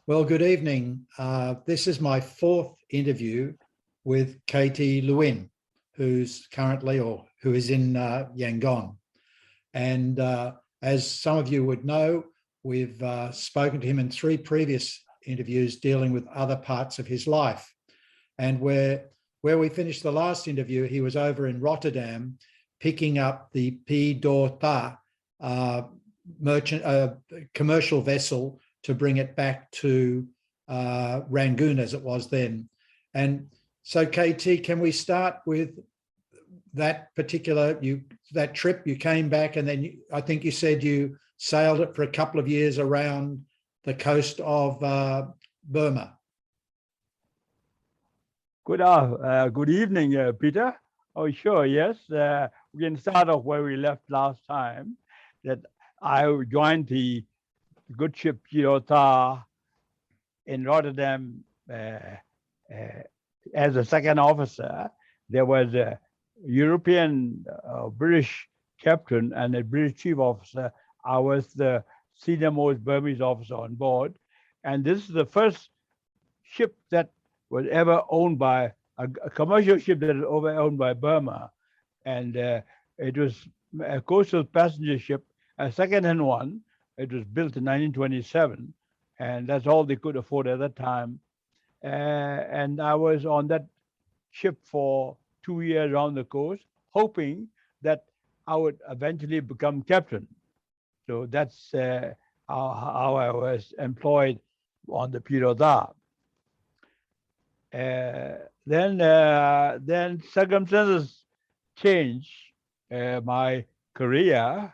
Well, good evening. This is my fourth interview with Kyaw Thein Lwin, who's currently or who is in Yangon. And as some of you would know, we've spoken to him in three previous interviews dealing with other parts of his life. And where we finished the last interview, he was over in Rotterdam picking up the Pyidawtha commercial vessel to bring it back to Rangoon as it was then. And so KT, can we start with that particular, that trip? You came back and then I think you said you sailed it for a couple of years around the coast of Burma. Good evening, Peter. Oh, sure, yes. We can start off where we left last time, that I joined the good ship Pyidawtha in Rotterdam as a second officer. There was a European British captain and a British chief officer. I was the senior most Burmese officer on board. And this is the first ship that was ever owned by a commercial ship that was ever owned by Burma. And it was a coastal passenger ship, a second-hand one. It was built in 1927, and that's all they could afford at that time. And I was on that ship for 2 years around the coast, hoping that I would eventually become captain. So that's how I was employed on the Pyidawtha. Then circumstances changed my career.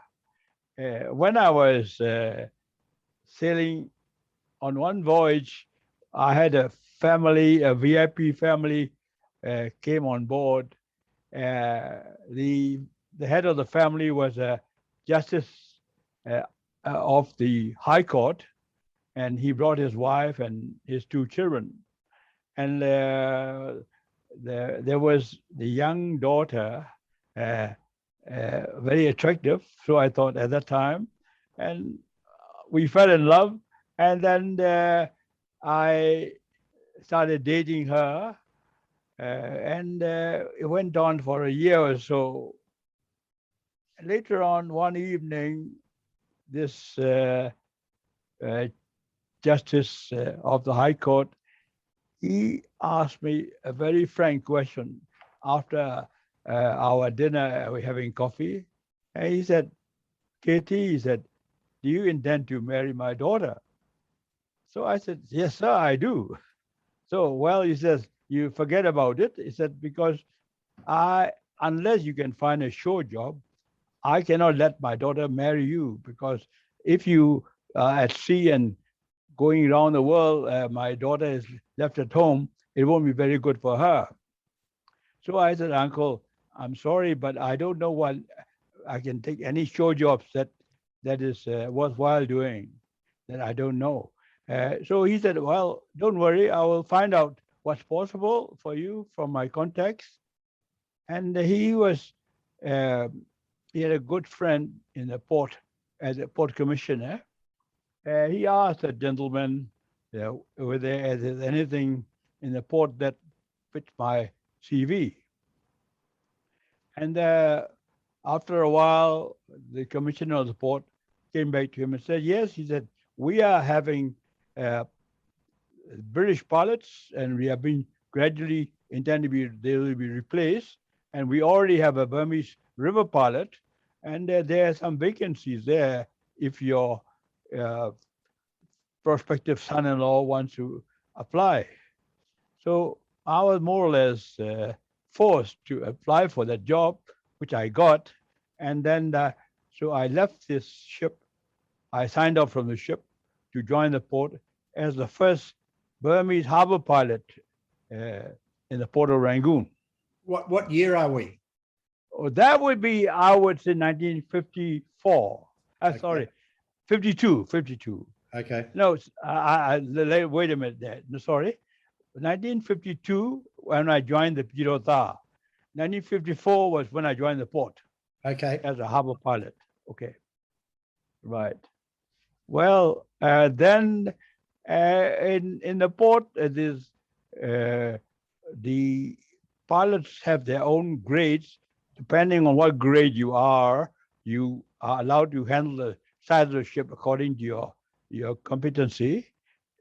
When I was sailing on one voyage, I had a family, a VIP family came on board. The head of the family was a justice of the High Court, and he brought his wife and his two children. And there was the young daughter, very attractive, so I thought at that time, and we fell in love. And then I started dating her, and it went on for a year or so. Later on, one evening, this justice of the High Court, he asked me a very frank question after our dinner. We're having coffee, and he said, KT, he said, do you intend to marry my daughter? So I said, yes, sir, I do. So, well, he says, you forget about it. He said, because unless you can find a shore job, I cannot let my daughter marry you, because if you are at sea and going around the world, my daughter is left at home, it won't be very good for her. So I said, Uncle, I'm sorry, but I don't know what I can take any shore jobs that is worthwhile doing, that I don't know. So he said, well, don't worry, I will find out what's possible for you from my contacts. And he had a good friend in the port as a port commissioner. He asked the gentleman, whether there's anything in the port that fits my CV. And after a while, the commissioner of the port came back to him and said, yes, he said, we are having British pilots, and we have been gradually intend to be, they will be replaced. And we already have a Burmese river pilot, and there are some vacancies there if your prospective son-in-law wants to apply. So I was more or less forced to apply for that job, which I got. And then, so I left this ship. I signed up from the ship to join the port as the first Burmese harbor pilot in the port of Rangoon. What year are we? Oh, that would be, I would say 1954. Okay. Sorry, 52. Okay. No, wait a minute there. No, sorry. 1952, when I joined the Pyidawtha. 1954 was when I joined the port. Okay. As a harbor pilot. Okay. Right. Well, then In the port, the pilots have their own grades. Depending on what grade you are allowed to handle the size of the ship according to your competency.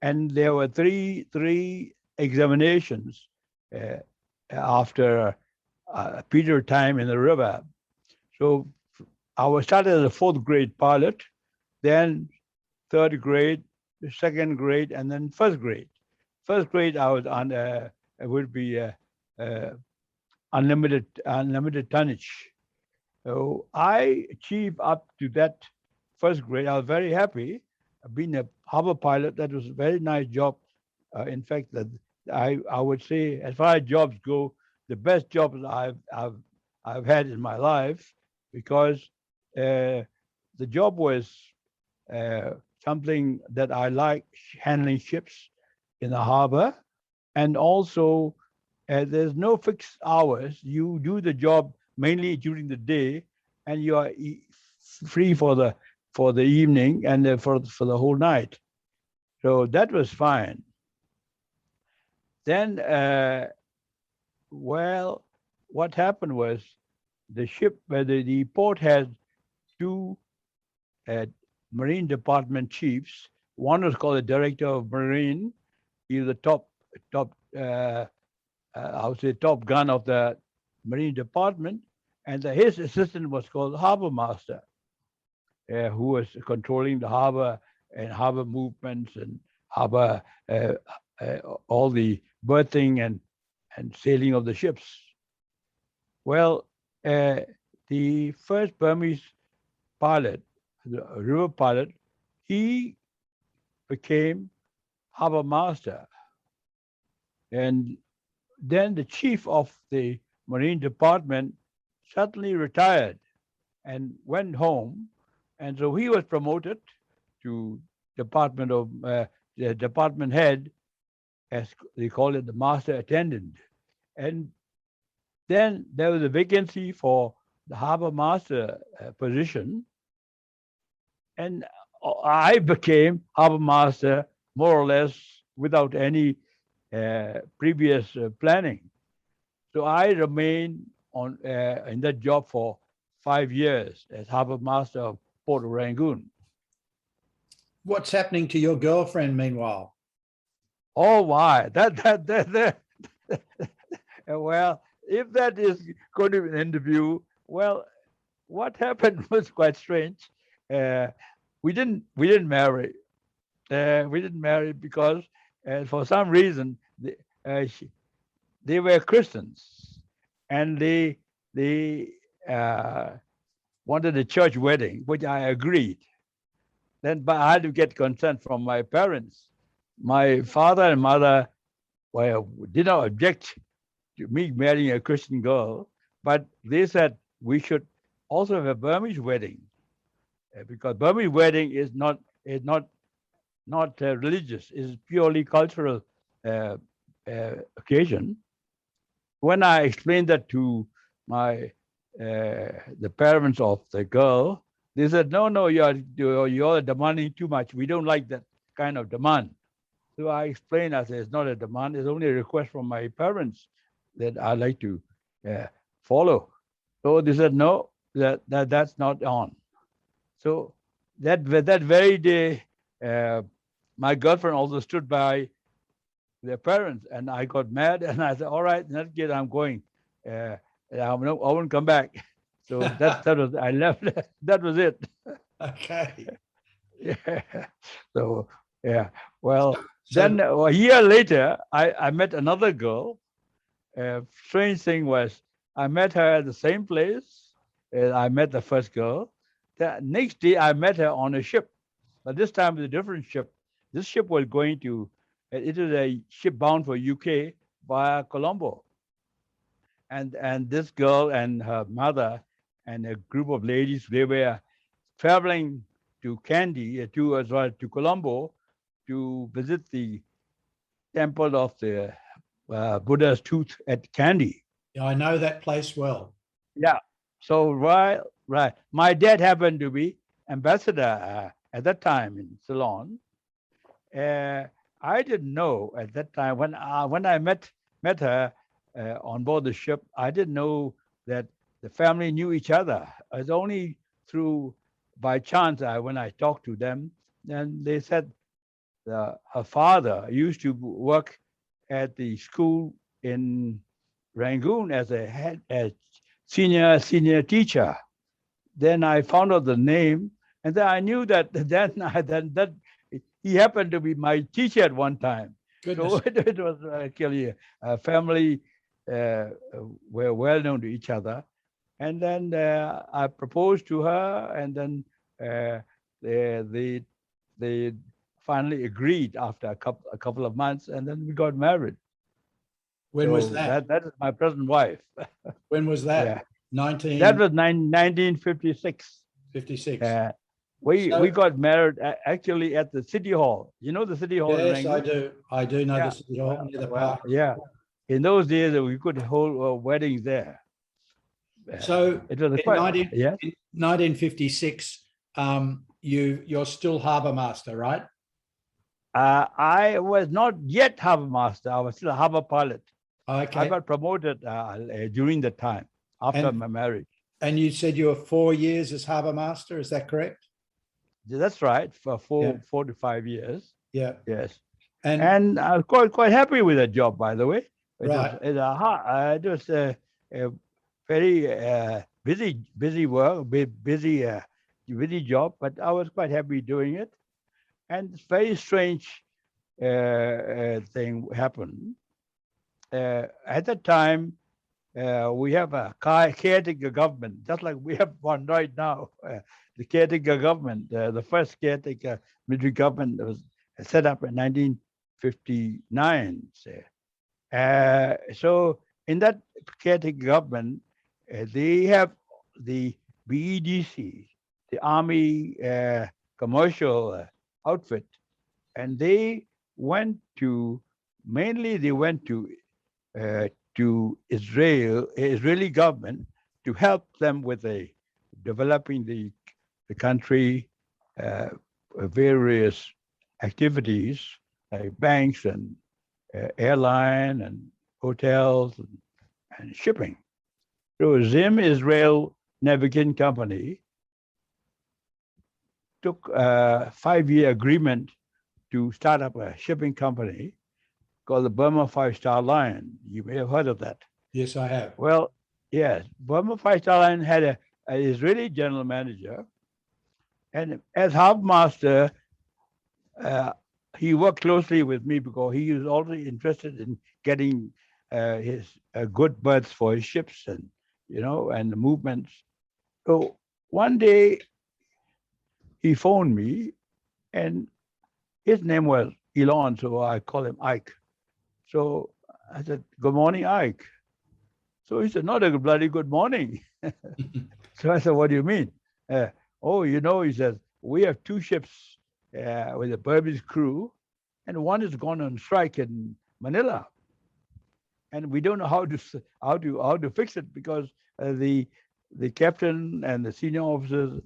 And there were three examinations after a period of time in the river. So I was started as a fourth grade pilot, then third grade, second grade, and then first grade. First grade, I was on would be unlimited tonnage. So I achieved up to that first grade. I was very happy. Being a harbor pilot, that was a very nice job. In fact, that I would say, as far as jobs go, the best jobs I've had in my life, because the job was something that I like, handling ships in the harbor, and also there's no fixed hours. You do the job mainly during the day, and you are free for the evening and for the whole night. So that was fine. Then, well, what happened was the ship, the port had two Marine Department chiefs. One was called the Director of Marine. He was the top I would say top gun of the Marine Department, and his assistant was called Harbor Master, who was controlling the harbor and harbor movements and harbor all the berthing and sailing of the ships. Well, the first Burmese pilot, the river pilot, he became harbor master. And then the chief of the Marine Department suddenly retired and went home. And so he was promoted to the department head, as they call it, the master attendant. And then there was a vacancy for the harbor master position. And I became harbor master more or less without any previous planning. So I remained in that job for 5 years as harbor master of Port of Rangoon. What's happening to your girlfriend meanwhile? Oh, why? That well, if that is going to be an interview, well, what happened was quite strange. We didn't marry. We didn't marry because for some reason they were Christians, and they wanted a church wedding, which I agreed. Then, but I had to get consent from my parents. My father and mother did not object to me marrying a Christian girl, but they said we should also have a Burmese wedding, because Burmese wedding is not religious; it's purely cultural occasion. When I explained that to the parents of the girl, they said, "No, you're demanding too much. We don't like that kind of demand." So I explained, I said, "It's not a demand. It's only a request from my parents that I like to follow." So they said, "No, that's not on." So that very day, my girlfriend also stood by their parents, and I got mad, and I said, "All right, in that case, I'm going. I won't come back." So that was, I left. That was it. Okay. Yeah. So yeah. Well, then a year later, I met another girl. Strange thing was, I met her at the same place I met the first girl. The next day, I met her on a ship, but this time with a different ship. This ship was going to, it is a ship bound for UK via Colombo. And this girl and her mother and a group of ladies, they were traveling to Kandy, to Colombo, to visit the temple of the Buddha's tooth at Kandy. Yeah, I know that place well. Yeah. So right. My dad happened to be ambassador at that time in Ceylon. I didn't know at that time when I met her on board the ship. I didn't know that the family knew each other. It's only through by chance when I talked to them, and they said her father used to work at the school in Rangoon as a senior teacher. Then I found out the name, and then I knew that then that he happened to be my teacher at one time. Goodness. So it was actually a family were well known to each other. And then I proposed to her, and then they finally agreed after a couple of months, and then we got married. When So was that? That is my present wife. When was that? Yeah. 1956. That was 1956. We got married actually at the City Hall. You know the City Hall in Yes, Rangoon? I do. I do know Yeah. the City Hall near the Well, park. yeah. In those days, we could hold weddings there. So It was in, quite, 19, yeah. in 1956, you're still harbour master, right? I was not yet harbor master. I was still a harbor pilot. I Okay. got promoted during the time after my marriage. And you said you were 4 years as harbour master. Is that correct? That's right. For 4 to 5 years. Yeah. Yes. And I was quite happy with that job, by the way. Right. It was a very busy work, busy job, but I was quite happy doing it. And it's very strange thing happened. At that time, we have a caretaker government, just like we have one right now. The caretaker government, the first caretaker military government was set up in 1959. So in that caretaker government, they have the BEDC, the Army commercial outfit, and they went to Israeli government to help them with developing the country, various activities like banks and airline and hotels and shipping. So Zim Israel Navigation Company took a 5-year agreement to start up a shipping company called the Burma 5-Star Line. You may have heard of that. Yes, I have. Well, yes, Burma 5-Star Line had an Israeli general manager, and as harbor master, he worked closely with me because he was already interested in getting his good berths for his ships and the movements. So one day he phoned me, and his name was Elon, so I call him Ike. So I said, "Good morning, Ike." So he said, "Not a bloody good morning." So I said, "What do you mean?" He says, "We have 2 ships with a Burmese crew, and one has gone on strike in Manila, and we don't know how to fix it because the captain and the senior officers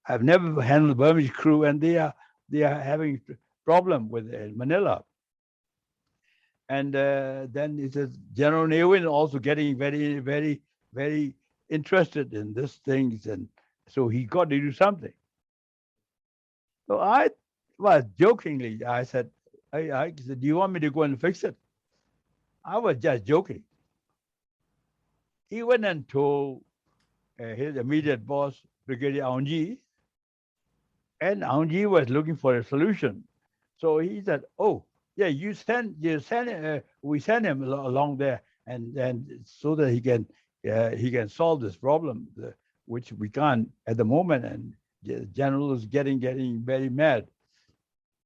have never handled Burmese crew, and they are having problem with Manila." And then it says General Lwin also getting very, very, very interested in these things, and so he got to do something. So I was jokingly, I said, I said, "Do you want me to go and fix it?" I was just joking. He went and told his immediate boss, Brigadier Aungji, and Aungji was looking for a solution. So he said, "Oh, yeah, we send him along there, and so that he can solve this problem, which we can't at the moment." And the general is getting very mad.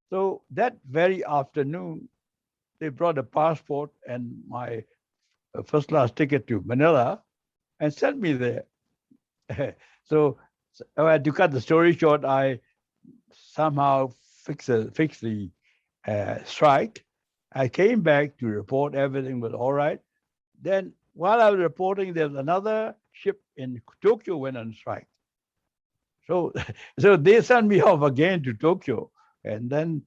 So that very afternoon, they brought a passport and my first class ticket to Manila and sent me there. So to cut the story short, I somehow fixed the strike. I came back to report everything was all right. Then while I was reporting, there was another ship in Tokyo went on strike. So they sent me off again to Tokyo. And then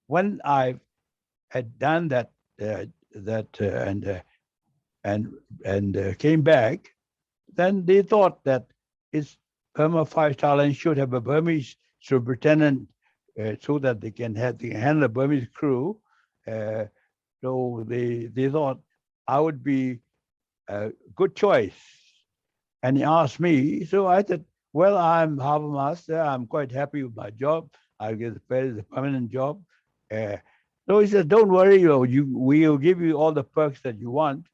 when I had done that and came back, then they thought that it's Burma 5-star line should have a Burmese superintendent so that they can handle the Burmese crew. So they thought I would be a good choice. And he asked me, so I said, well, I'm harbor master. I'm quite happy with my job. I get the permanent job. So he said, don't worry, we'll give you all the perks that you want,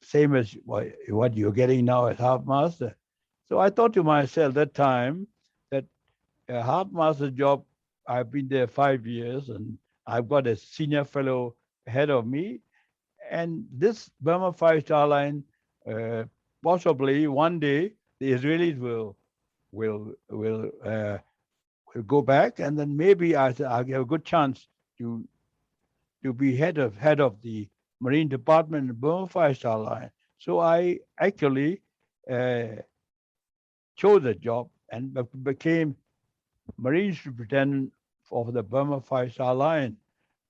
same as what you're getting now as harbor master. So I thought to myself that time that a harbor master job, I've been there 5 years and I've got a senior fellow ahead of me. And this Burma 5-star line, possibly one day the Israelis will go back, and then maybe I'll get a good chance to be head of the Marine Department in Burma 5-star line. So I actually chose the job and became Marine Superintendent of the Burma 5-star line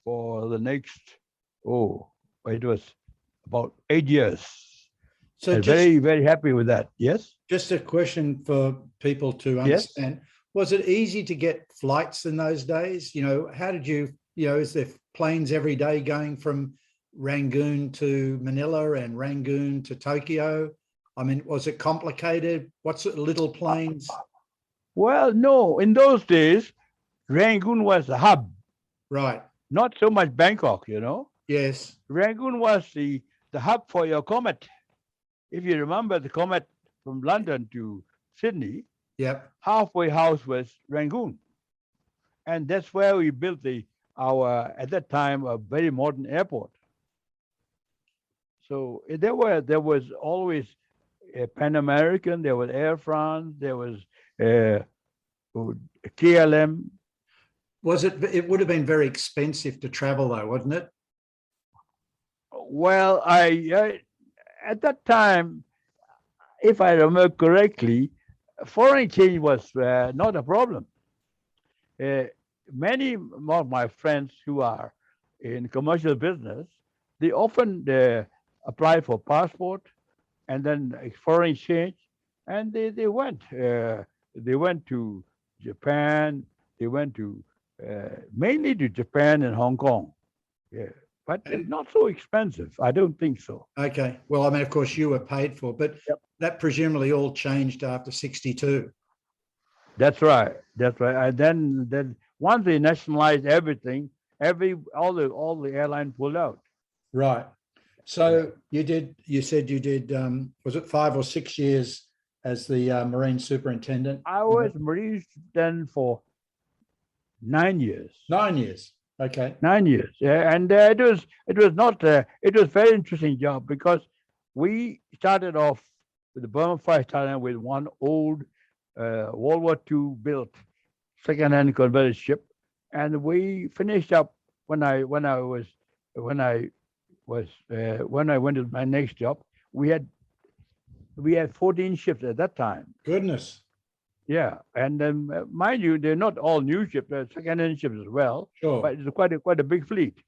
for the next, it was about 8 years. So very, very happy with that. Yes? Just a question for people to understand. Yes? Was it easy to get flights in those days? How did is there planes every day going from Rangoon to Manila and Rangoon to Tokyo? I mean, was it complicated? What's it, little planes? Well, no. In those days, Rangoon was the hub. Right. Not so much Bangkok, Yes. Rangoon was the hub for your Comet. If you remember the Comet from London to Sydney, yep, halfway house was Rangoon. And that's where we built at that time, a very modern airport. So there was always Pan American, there was Air France, there was KLM. It would have been very expensive to travel though, wasn't it? Well, I at that time, if I remember correctly, foreign exchange was not a problem. Many of my friends who are in commercial business, they often apply for passport and then foreign exchange, and they went. They went to Japan. They went to mainly to Japan and Hong Kong. Yeah. But it's not so expensive. I don't think so. Okay. Well, I mean, of course, you were paid for, but that presumably all changed after 62. That's right. That's right. And then once they nationalized everything, all the airline pulled out. Right. So you said you did, was it 5 or 6 years as the Marine Superintendent? I was Marine Superintendent for 9 years. 9 years. Okay. 9 years, yeah, and it was very interesting job because we started off with the Burma 5-star line with one old World War II built second-hand converted ship, and we finished up when I went to my next job. We had 14 ships at that time. Goodness. Yeah, and mind you, they're not all new ships; they're second-hand ships as well. Sure. But it's quite a big fleet.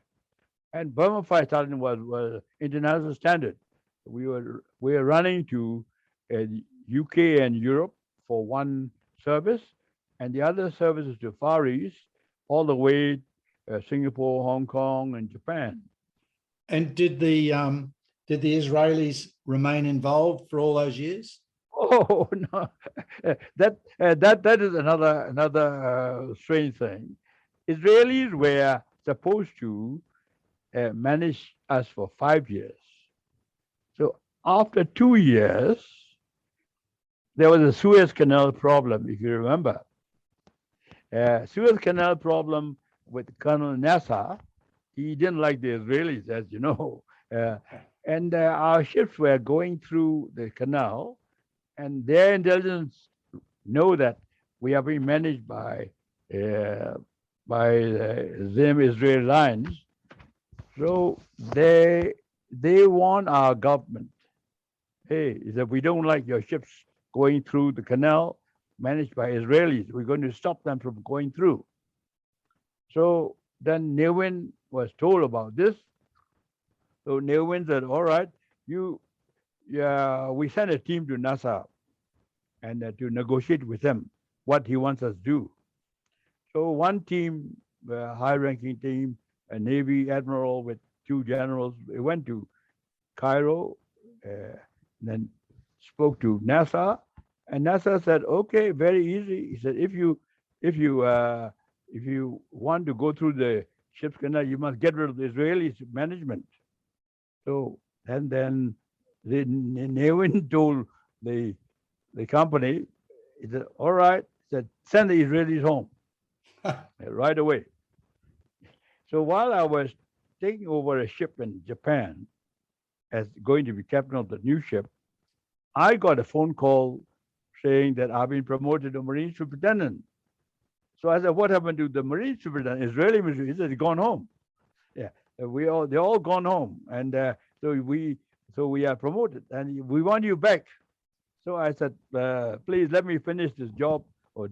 And Burma 5-star line was international standard. We were running to UK and Europe for one service, and the other services to Far East, all the way Singapore, Hong Kong, and Japan. And did the Israelis remain involved for all those years? Oh no, that is another strange thing. Israelis were supposed to manage us for 5 years. So after 2 years, there was a Suez Canal problem, if you remember. Suez Canal problem with Colonel Nasser. He didn't like the Israelis, as you know. And our ships were going through the canal, and their intelligence know that we are being managed by Zim Israel Lines. So they warn our government, hey, if we don't like your ships going through the canal managed by Israelis, we're going to stop them from going through. So Then Lwin was told about this. So Lwin said, all right, we sent a team to NASA and to negotiate with him what he wants us to do. So one team, a high-ranking team, a Navy admiral with two generals, they went to Cairo, then spoke to NASA, and NASA said, "Okay, very easy." He said, if you want to go through the ship's canal, you must get rid of the Israeli management." So and then the Lwin told the company, he said, "All right," he said, "send the Israelis home right away." So while I was taking over a ship in Japan as going to be captain of the new ship, I got a phone call saying that I've been promoted to Marine Superintendent. So I said, "What happened to the Marine Superintendent?" Israeli Marine. He said, "He's gone home." Yeah, they're all gone home, and so we are promoted, and we want you back. So I said, "Please let me finish this job or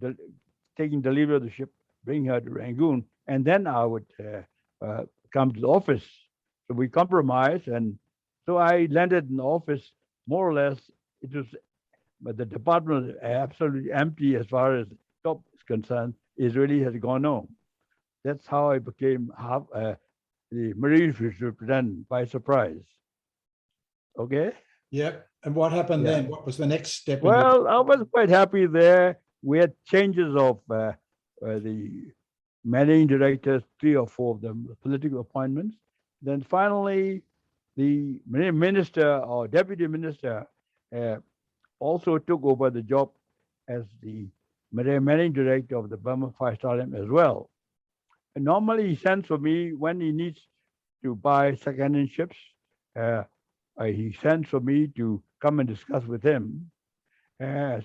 taking delivery of the ship, bring her to Rangoon, and then I would come to the office." So we compromised, and so I landed in the office more or less. It was, but the department was absolutely empty as far as top is concerned. Israeli had gone home. That's how I became the Marine Superintendent by surprise. Okay. Yep. And what happened Yeah. then? What was the next step? Well, I was quite happy there. We had changes of the managing directors, 3 or 4 of them, political appointments. Then finally, the minister or deputy minister also took over the job as the managing director of the Burma 5-star as well. And normally he sends for me when he needs to buy second-hand ships. He sends for me to come and discuss with him.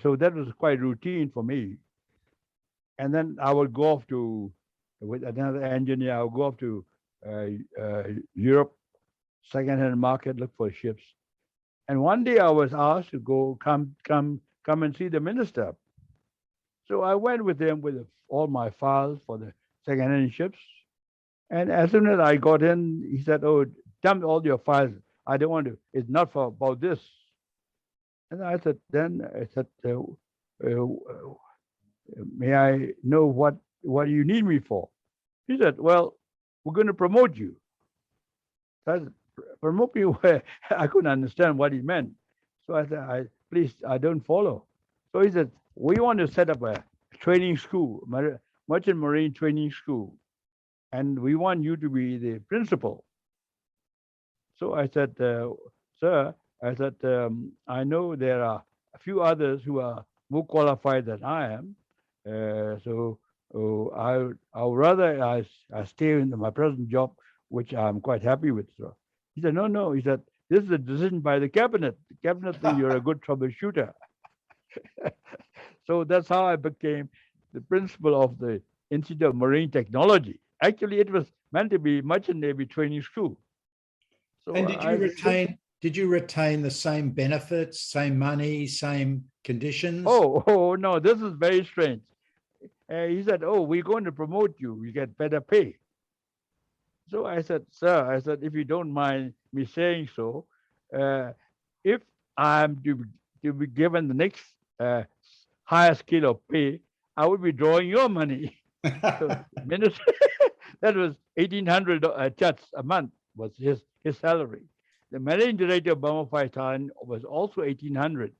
So that was quite routine for me. And then I would go off with another engineer, I would go off to Europe, second-hand market, look for ships. And one day I was asked to come and see the minister. So I went with him with all my files for the second-hand ships. And as soon as I got in, he said, "Oh, dump all your files. I don't want to. It's not about this." And I said, "May I know what you need me for?" He said, "Well, we're going to promote you." So I said, "Promote me where?" I couldn't understand what he meant. So I said, "Please, I don't follow." So he said, "We want to set up a training school, merchant marine training school, and we want you to be the principal." So I said, "Sir," I said, "I know there are a few others who are more qualified than I am. So I would rather I stay in my present job, which I'm quite happy with." So he said, "No." He said, "This is a decision by the cabinet. The cabinet thinks you're a good troubleshooter." So that's how I became the principal of the Institute of Marine Technology. Actually, it was meant to be merchant navy training school. So and did you retain the same benefits, same money, same conditions? Oh no, this is very strange. He said, "Oh, we're going to promote you. You get better pay." So I said, "Sir," "if you don't mind me saying so, if I'm to be given the next higher scale of pay, I would be drawing your money." So minister, that was 1,800 chats a month was his salary. The managing director of Burma 5-star was also 1,800,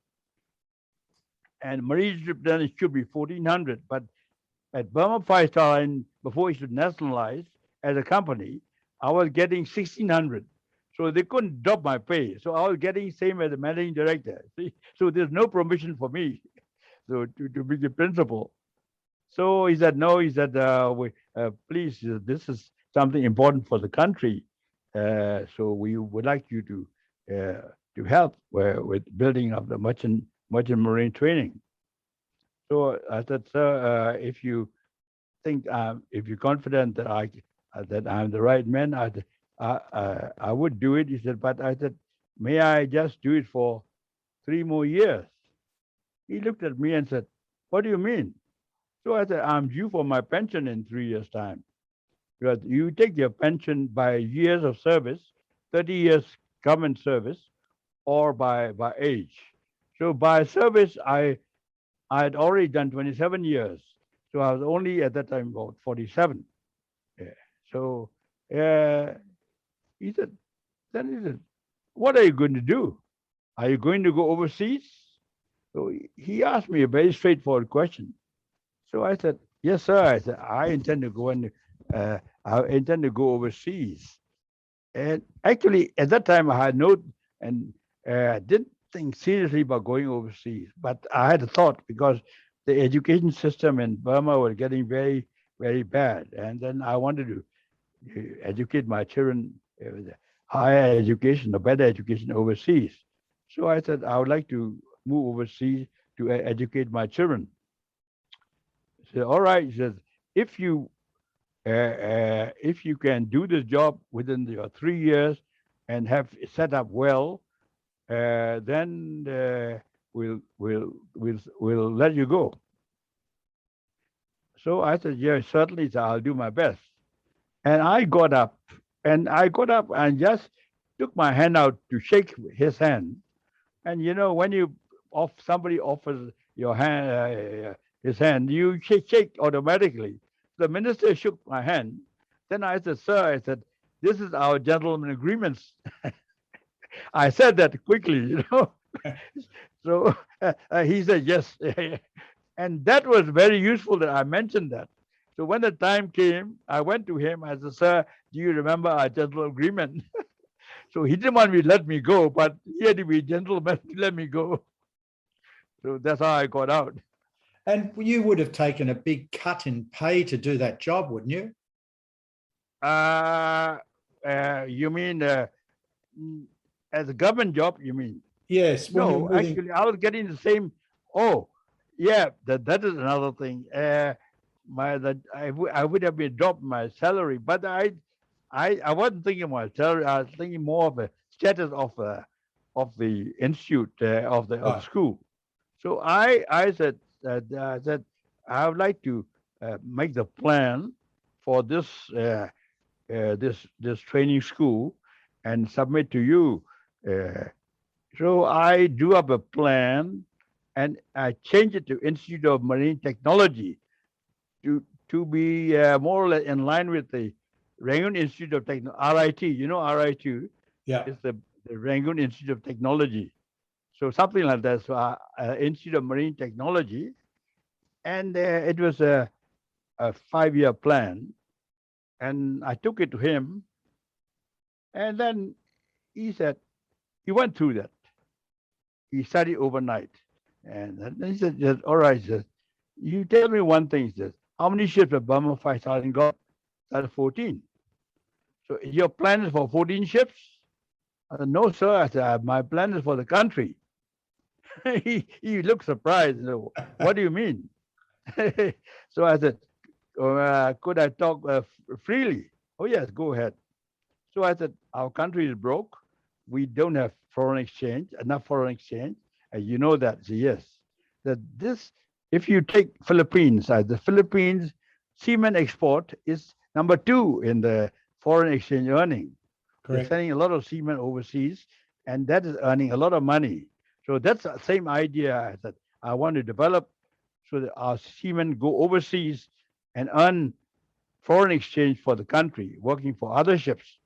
and Marine Superintendent should be 1,400. But at Burma 5-star, before it should nationalize as a company, I was getting 1,600. So they couldn't drop my pay. So I was getting same as the managing director. See? So there's no promotion for me so to be the principal. So he said, "No," he said, "Please, this is something important for the country. So we would like you to help with building up the merchant marine training." So I said, "Sir, if you think if you're confident that I'm the right man, I would do it." He said, "But," I said, "may I just do it for 3 more years?" He looked at me and said, "What do you mean?" So I said, "I'm due for my pension in 3 years' time." Because you take your pension by years of service, 30 years government service, or by age. So by service, I had already done 27 years. So I was only at that time about 47. Yeah. So uh, he said, then he said, what are you going to do? Are you going to go overseas? So he asked me a very straightforward question. So I said, yes, sir. I said, I intend to go overseas. And actually, at that time, I had no, and didn't think seriously about going overseas. But I had a thought because the education system in Burma was getting very, very bad. And then I wanted to educate my children with higher education, a better education overseas. So I said, I would like to move overseas to educate my children. He said, all right. He says, if you if you can do this job within your 3 years and have it set up well, then we'll let you go. So I said, yeah, certainly, sir, I'll do my best. And I got up and just took my hand out to shake his hand. And when somebody offers your hand, his hand, you shake automatically. The minister shook my hand. Then I said, sir, I said, this is our gentleman agreements. I said that quickly. So he said, yes. And that was very useful that I mentioned that. So when the time came, I went to him. I said, sir, do you remember our gentleman agreement? So he didn't want me to let me go, but he had to be gentleman to let me go. So that's how I got out. And you would have taken a big cut in pay to do that job, wouldn't you? You mean as a government job, you mean? Yes. No, actually, I was getting the same. Oh, yeah, that is another thing. I would have been dropped my salary, but I wasn't thinking about salary. I was thinking more of the status of the institute of the school. So I said I would like to make the plan for this this training school and submit to you. So I drew up a plan and I changed it to Institute of Marine Technology to be more or less in line with the Rangoon Institute of Technology, RIT. You know RIT? Yeah. It's the Rangoon Institute of Technology. So something like that. So Institute of Marine Technology. And it was a 5-year plan. And I took it to him. And then he said, he went through that. He studied overnight. And then he said, yes, all right, he says, you tell me one thing, he says, how many ships have Burma 5,000 got? That's 14. So your plan is for 14 ships? I said, no, sir. I said, my plan is for the country. he looked surprised. He said, what do you mean? So I said, could I talk freely? Oh, yes, go ahead. So I said, our country is broke. We don't have enough foreign exchange. And you know that. So yes, that this, if you take Philippines, the Philippines seamen export is number 2 in the foreign exchange earning. Correct. They're sending a lot of seamen overseas, and that is earning a lot of money. So that's the same idea that I want to develop so that our seamen go overseas and earn foreign exchange for the country, working for other ships.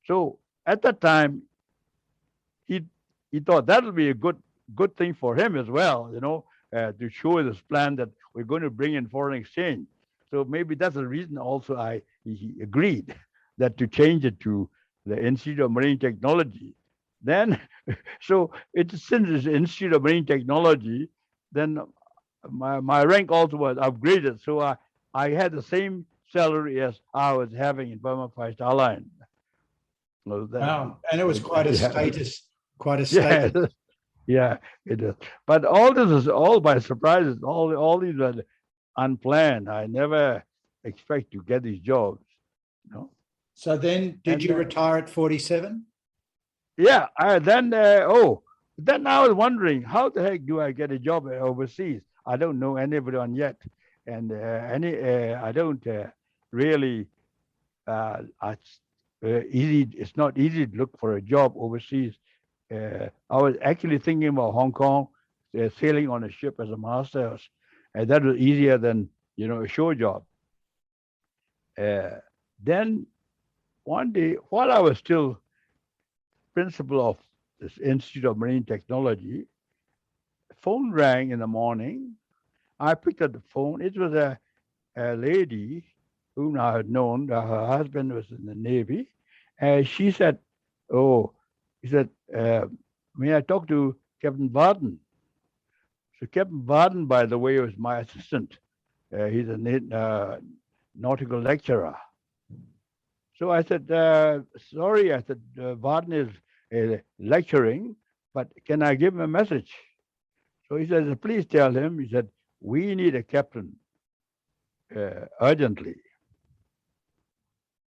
So at that time, he thought that will be a good thing for him as well, to show this plan that we're going to bring in foreign exchange. So maybe that's the reason also he agreed that to change it to the Institute of Marine Technology. Then, so since it's Institute of Marine Technology, then my rank also was upgraded. So I had the same salary as I was having in Burma 5-star line. Wow, and it was quite a status. Quite a status. Yeah, it is. But all this is all by surprises. All these are unplanned. I never expect to get these jobs. So then, did you retire at 47? Yeah. Then I was wondering, how the heck do I get a job overseas? I don't know anybody yet, and I don't really It's not easy to look for a job overseas. I was actually thinking about Hong Kong, sailing on a ship as a master, and that was easier than a shore job. Then one day, while I was still principal of this Institute of Marine Technology, phone rang in the morning. I picked up the phone. It was a lady whom I had known. Her husband was in the Navy. She said, "Oh," he said, "may I talk to Captain Varden?" So Captain Varden, by the way, was my assistant. He's a nautical lecturer. So I said, "Sorry," I said, "Varden is lecturing, but can I give him a message?" So he said, "Please tell him," he said, "we need a captain urgently."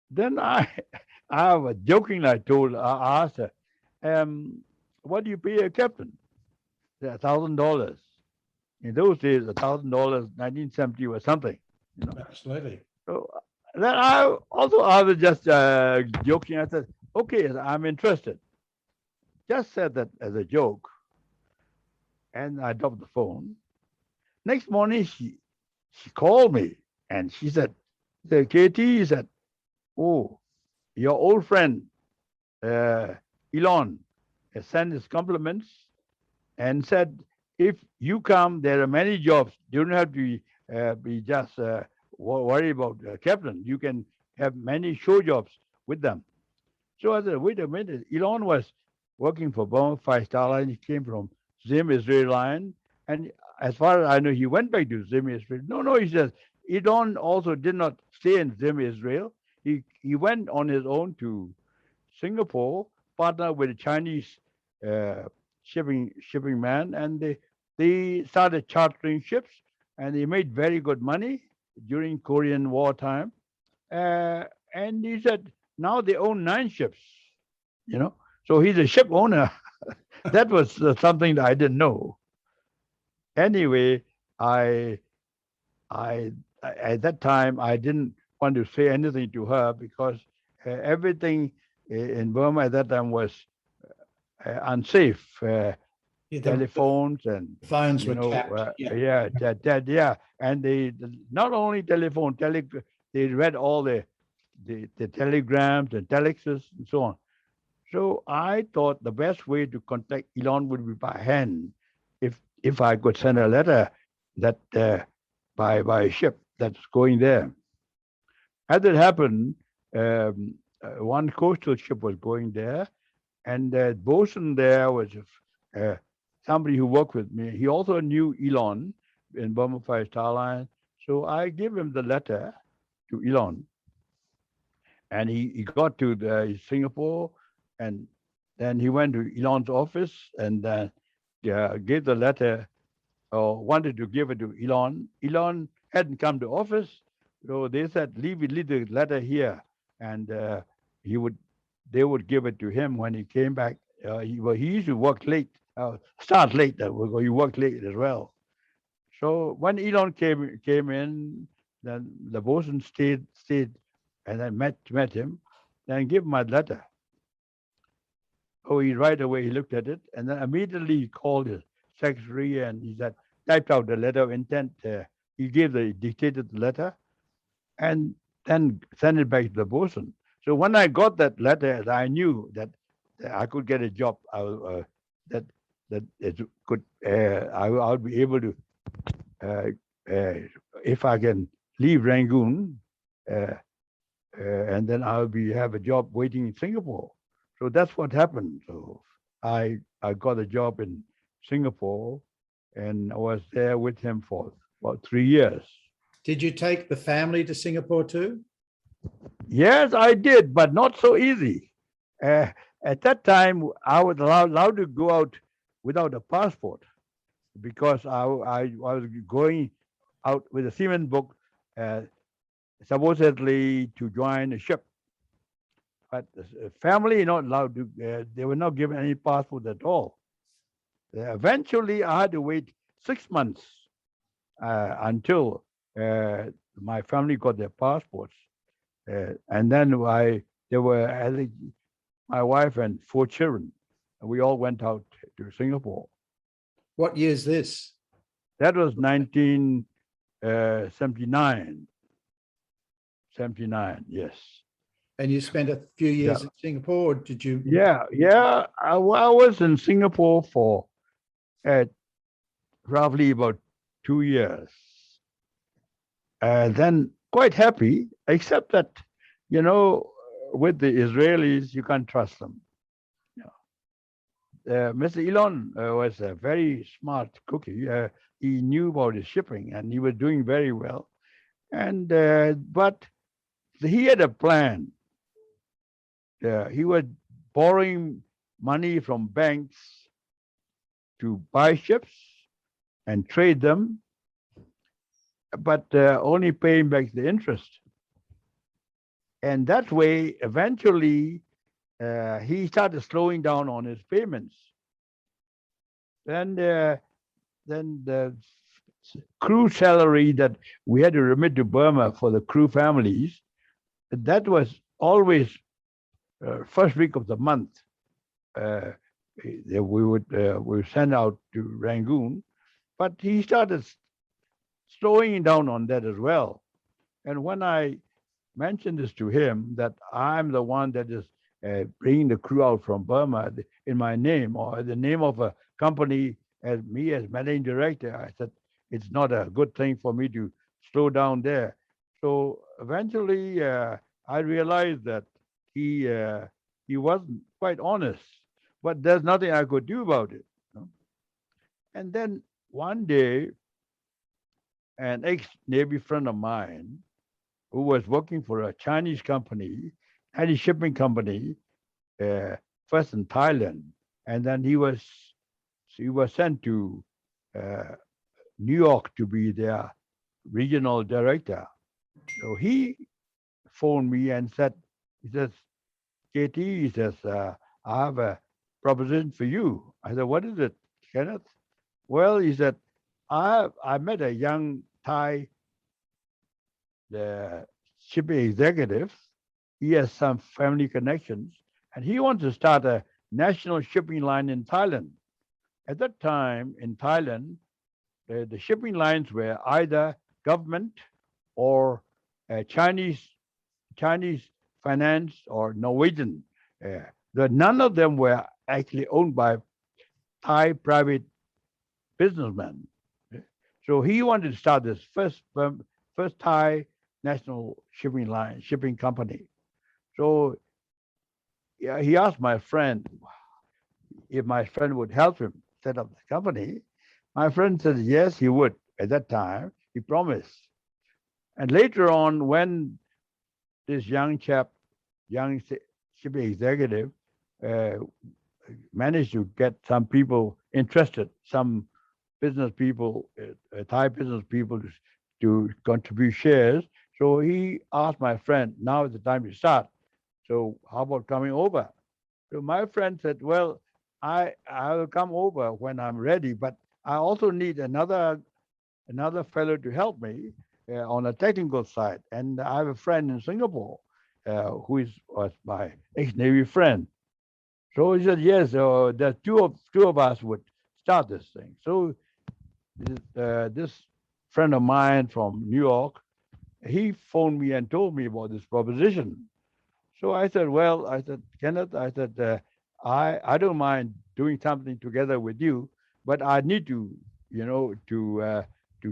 Then I was joking. I asked her, "What do you pay a captain?" $1,000. In those days, $1,000, 1970 was something. Absolutely. So then I was just joking. I said, "Okay, I'm interested." Just said that as a joke, and I dropped the phone. Next morning, she called me and she said, "KT," said, "Oh, your old friend Elon has sent his compliments and said, if you come, there are many jobs. You don't have to be just worried about captain. You can have many show jobs with them." So I said, "Wait a minute." Elon was working for Burma 5-star line. He came from Zim Israel line. And as far as I know, he went back to Zim Israel. No, he says, Elon also did not stay in Zim Israel. He went on his own to Singapore, partnered with a Chinese shipping man, and they started chartering ships, and they made very good money during Korean War time. And he said now they own 9 ships, So he's a ship owner. That was something that I didn't know. Anyway, I at that time I didn't want to say anything to her because everything in Burma at that time was unsafe. Telephones and phones were tapped. and they not only telephone, they read all the telegrams and telexes and so on. So I thought the best way to contact Elon would be by hand, if I could send a letter that by ship that's going there. As it happened, one coastal ship was going there, and the bosun there was somebody who worked with me. He also knew Elon in Burma 5-star line. So I gave him the letter to Elon. And he got to Singapore, and then he went to Elon's office and gave the letter, or wanted to give it to Elon. Elon hadn't come to office, so they said, leave the letter here, and they would give it to him when he came back. He used to work late, start late. He worked late as well. So when Elon came in, then the bosun stayed, and I met him, then gave him my letter. Oh, right away he looked at it, and then immediately he called his secretary and he said, typed out the letter of intent. He dictated the letter, and then sent it back to the bosun. So when I got that letter, I knew that I could get a job. I would be able to, if I can leave Rangoon, and then I'll have a job waiting in Singapore. So that's what happened. So I got a job in Singapore, and I was there with him for about 3 years. Did you take the family to Singapore too? Yes, I did, but not so easy. At that time, I was allowed to go out without a passport because I was going out with a seaman book, supposedly to join a ship. But the family not allowed to, they were not given any passport at all. Eventually, I had to wait 6 months until my family got their passports. And then there were, I think, my wife and 4 children. And we all went out to Singapore. What year is this? That was 1979. 79, yes. And you spent a few years in Singapore, or did you? Yeah. I was in Singapore for roughly about 2 years. Then quite happy, except that, with the Israelis, you can't trust them. Mr. Elon was a very smart cookie. He knew about his shipping, and he was doing very well. And but he had a plan. He was borrowing money from banks to buy ships and trade them, but only paying back the interest. And that way, eventually, he started slowing down on his payments. Then the crew salary that we had to remit to Burma for the crew families, that was always first week of the month. We would send out to Rangoon, but he started slowing down on that as well. And when I mentioned this to him, that I'm the one that is bringing the crew out from Burma in my name, or the name of a company, as me as managing director, I said, it's not a good thing for me to slow down there. So eventually I realized that he wasn't quite honest, but there's nothing I could do about it. And then one day, an ex-Navy friend of mine who was working for a Chinese company, Chinese shipping company, first in Thailand, and then he was sent to New York to be their regional director. So he phoned me and said, he says, KT, he says, I have a proposition for you. I said, what is it, Kenneth? Well, he said, I met a young Thai shipping executive. He has some family connections, and he wants to start a national shipping line in Thailand. At that time in Thailand, the shipping lines were either government or Chinese finance or Norwegian. None of them were actually owned by Thai private businessmen. So he wanted to start this first Thai national shipping company. So yeah, he asked my friend if my friend would help him set up the company. My friend said yes, he would. At that time, he promised. And later on, when this young shipping executive managed to get some people interested, some business people, Thai business people, to contribute shares. So he asked my friend, now is the time to start. So how about coming over? So my friend said, well, I will come over when I'm ready, but I also need another fellow to help me on a technical side. And I have a friend in Singapore who was my ex-Navy friend. So he said, yes, the two of us would start this thing. So this friend of mine from New York, he phoned me and told me about this proposition. So I said, Kenneth, I don't mind doing something together with you, but I need to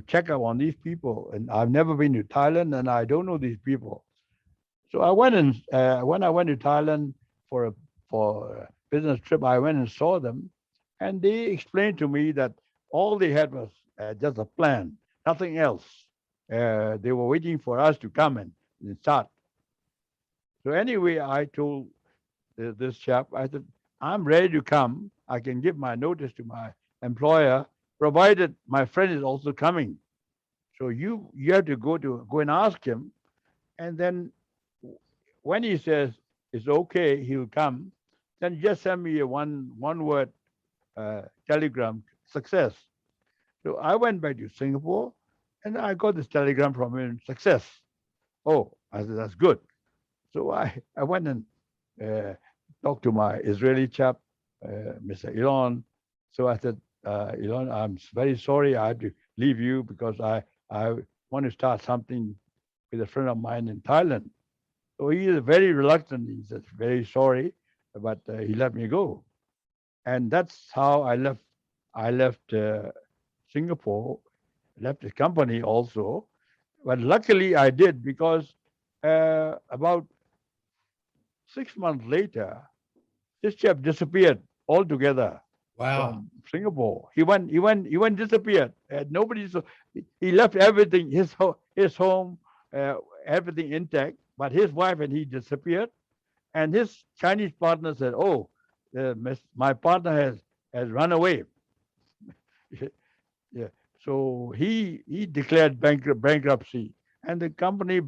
check up on these people. And I've never been to Thailand, and I don't know these people. So I went and when I went to Thailand for a business trip, I went and saw them, and they explained to me that all they had was just a plan, nothing else. They were waiting for us to come and start. So anyway, I told this chap, I said, I'm ready to come. I can give my notice to my employer, provided my friend is also coming. So you have to go and ask him, and then when he says it's okay, he'll come. Then just send me a one word telegram, success. So I went back to Singapore, and I got this telegram from him, success. Oh, I said, that's good. So I went and talked to my Israeli chap, Mr. Elon. So I said, Elon, I'm very sorry I have to leave you because I want to start something with a friend of mine in Thailand. So he is very reluctant. He says, very sorry, but he let me go. And that's how I left. I left Singapore, left the company also. But luckily I did because about 6 months later, this chap disappeared altogether Wow. from Singapore. He went, disappeared. Nobody saw. He left everything, his home, everything intact, but his wife and he disappeared. And his Chinese partner said, "Oh, my partner has run away." Yeah. So he declared bankruptcy, and the company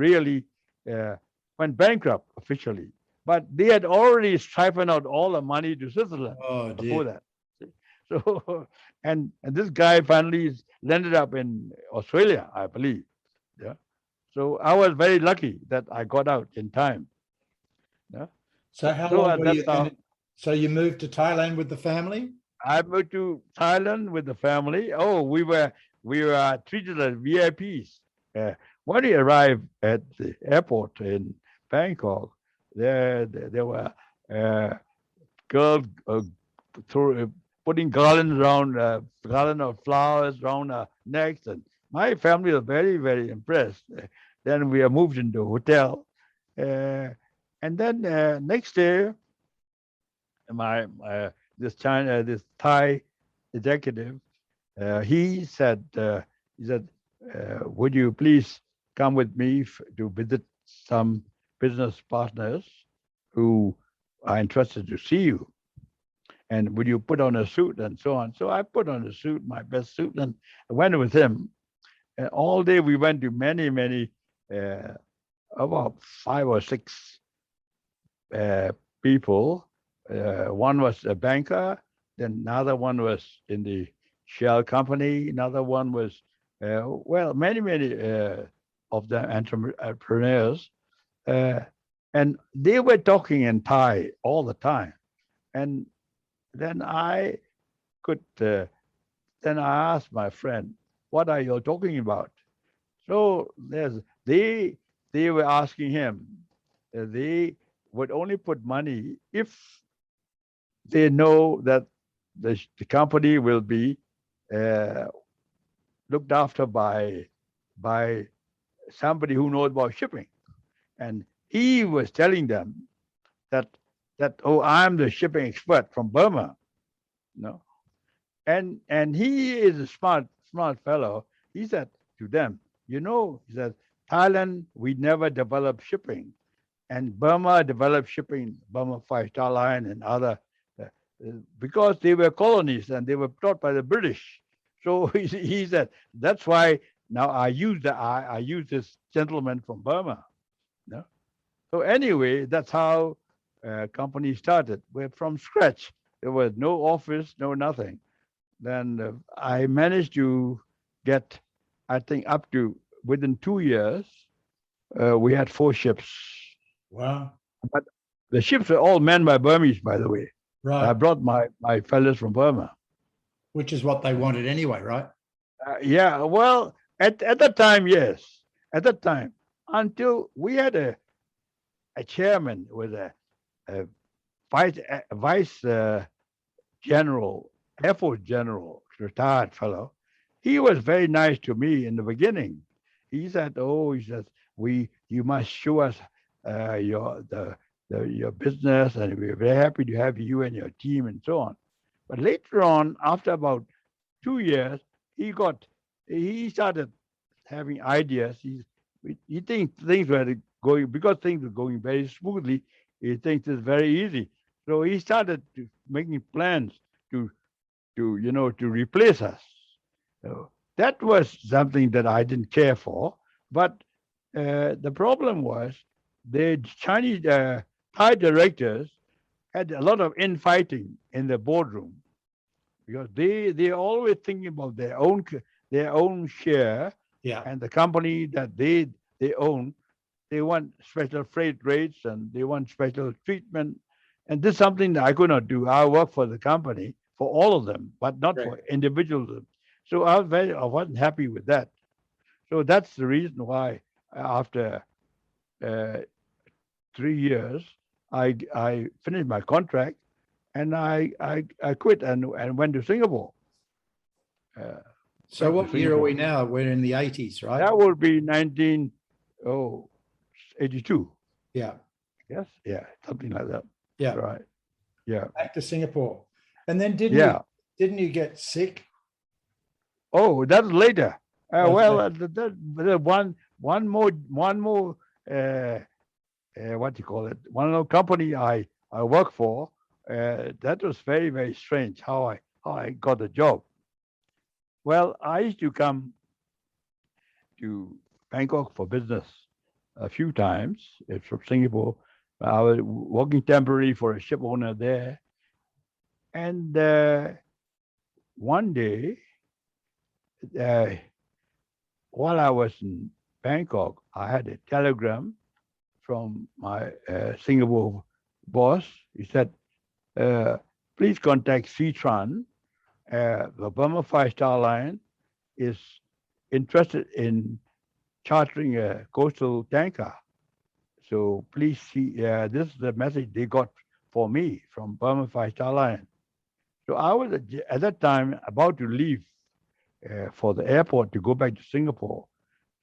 really uh, went bankrupt officially. But they had already siphoned out all the money to Switzerland Oh before dear. that. See? So and this guy finally landed up in Australia, I believe. Yeah. So I was very lucky that I got out in time. Yeah. So how So long were that's you how then? So you moved to Thailand with the family? I moved to Thailand with the family. Oh, we were treated as VIPs. When we arrived at the airport in Bangkok, there were uh, girls putting garlands around, garland of flowers around our necks, and my family was very very impressed. Then we are moved into a hotel, and then next day my this Thai executive, he said, would you please come with me to visit some business partners who are interested to see you, and would you put on a suit and so on. So I put on a suit, my best suit, and I went with him. And all day we went to many uh, about 5 or 6 uh, people. One was a banker, then another one was in the shell company, another one was, many of the entrepreneurs. Uh, and they were talking in Thai all the time. And then could, then I asked my friend, what are you talking about? So they they were asking him, they would only put money if they know that the company will be uh, looked after by somebody who knows about shipping. And he was telling them that oh, I'm the shipping expert from Burma, no. And he is a smart fellow. He said to them, he said, Thailand, we never developed shipping, and Burma developed shipping, Burma Five-Star Line and other, uh, because they were colonies and they were taught by the British. So he said, that's why now I use this gentleman from Burma. No? So anyway, that's how company started. We're from scratch. There was no office, no nothing. Then I managed to get, I think, up to within 2 years, we had 4 ships. Wow. But the ships were all manned by Burmese, by the way. I Right. brought my fellows from Burma. Which is what they wanted anyway, right? Yeah, well, at that time, yes. At that time, until we had a chairman with a vice general, Air Force general, retired fellow. He was very nice to me in the beginning. He said, "Oh, he says you must show us your business, and we're very happy to have you and your team and so on." But later on, after about 2 years, he started having ideas. He thinks things were going because things were going very smoothly. He thinks it's very easy. So he started making plans to to replace us. So that was something that I didn't care for. But the problem was the Chinese Thai directors had a lot of infighting in the boardroom because they're always thinking about their own share Yeah. and the company that they own. they want special freight rates and they want special treatment. And this is something that I could not do. I work for the company for all of them, but not Right. for individuals. So I wasn't happy with that. So that's the reason why after uh, 3 years, I finished my contract and I quit and went to Singapore. Uh, So went to what year are we Singapore. now? We're in the 80s, right? That would be 1982. Yeah. Yes, yeah, something like that. Yeah. Right. Yeah. Back to Singapore. And then Yeah. didn't you get sick? Oh, that's later. Okay. Well, one more what do you call it? One more company I work for. That was very very strange how I got the job. Well, I used to come to Bangkok for business a few times. It's from Singapore. I was working temporarily for a ship owner there, and one day, uh, while I was in Bangkok, I had a telegram from my Singapore boss. He said, "Please contact SeaTran. The Burma Five-Star Line is interested in chartering a coastal tanker. So please see, this is the message they got for me from Burma Five-Star Line." So I was at that time about to leave for the airport to go back to Singapore.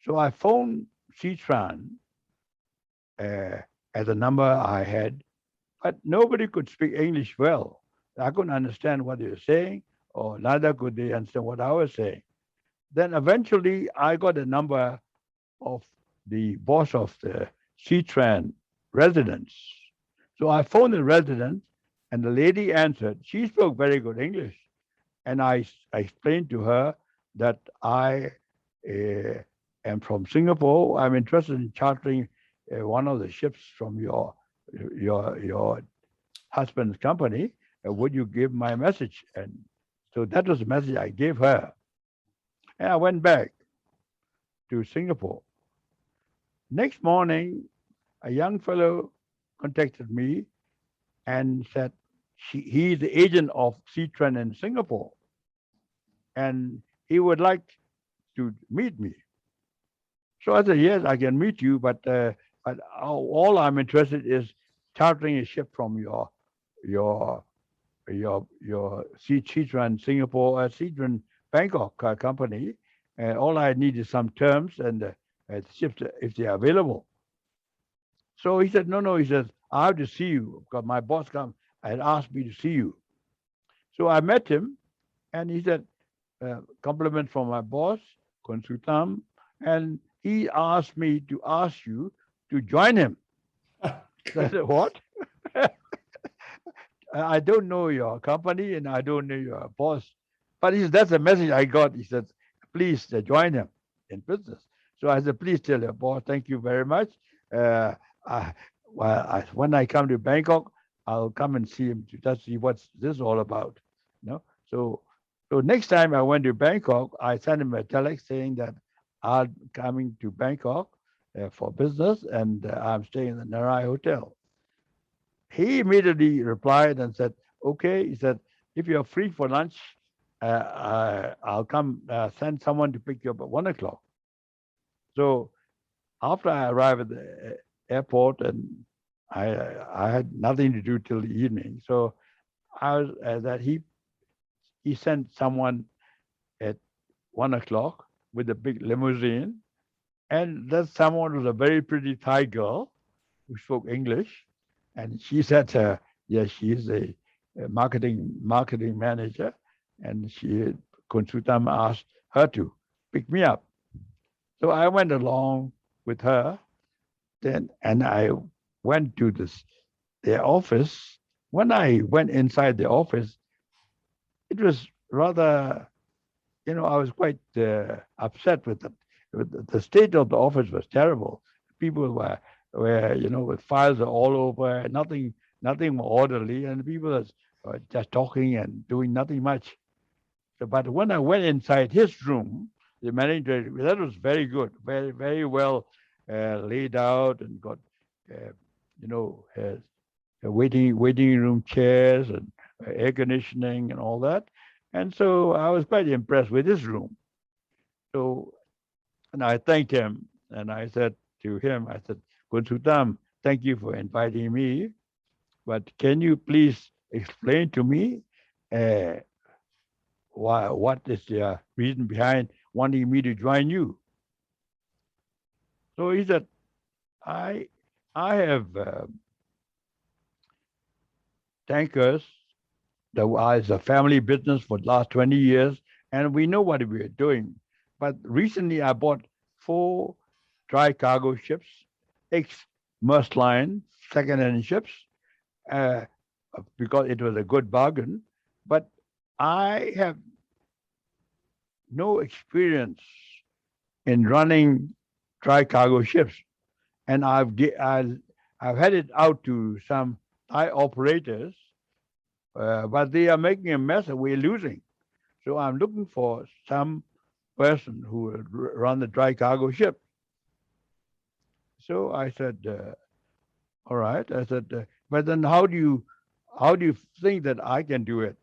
So I phoned SeaTran uh, at the number I had, but nobody could speak English well. I couldn't understand what they were saying, or neither could they understand what I was saying. Then eventually I got a number of the boss of the SeaTran residence. So I phoned the residence and the lady answered. She spoke very good English. And I explained to her that I am from Singapore. I'm interested in chartering one of the ships from your husband's company. Would you give my message? And so that was the message I gave her. And I went back to Singapore. Next morning, a young fellow contacted me and said he's the agent of SeaTran in Singapore, and he would like to meet me. So I said, yes, I can meet you, but all I'm interested is chartering a ship from your SeaTran Singapore, SeaTran Bangkok company, and all I need is some terms and ships if they are available. So he said, no, he says, I have to see you because my boss had asked me to see you. So I met him and he said, compliment from my boss, Konsutam, and he asked me to ask you to join him. I said, what? I don't know your company and I don't know your boss. But he said, that's the message I got. He said, please join him in business. So I said, please tell your boss, thank you very much. When I come to Bangkok, I'll come and see him to just see what's this all about. So next time I went to Bangkok, I sent him a telex saying that I'm coming to Bangkok for business and I'm staying in the Narai Hotel. He immediately replied and said, okay, he said, if you're free for lunch, I'll come send someone to pick you up at 1 o'clock. So after I arrived at the airport and I had nothing to do till the evening. So I was that he sent someone at 1 o'clock with a big limousine, and that someone was a very pretty Thai girl who spoke English, and she said, yes, she is a marketing manager, and Konsutam asked her to pick me up. So I went along with her, then, and I went to their office. When I went inside the office, it was rather, I was quite upset with the state of the office was terrible. People were with files all over, nothing orderly, and people were just talking and doing nothing much. So, but when I went inside his room, the manager, that was very good, very, very well laid out and got, you know, waiting room chairs and air conditioning and all that. And so I was quite impressed with his room. So, and I thanked him, and I said to him, I said, Kun Sutam, thank you for inviting me, but can you please explain to me uh, what is the reason behind wanting me to join you? So he said, I I have tankers that was a family business for the last 20 years, and we know what we are doing. But recently I bought 4 dry cargo ships, ex-Maersk Line, second-hand ships, uh, because it was a good bargain. But I have no experience in running dry cargo ships, and I've had it out to some Thai operators, but they are making a mess and we're losing. So I'm looking for some person who will run the dry cargo ship. So I said, all right. I said, but then how do you think that I can do it?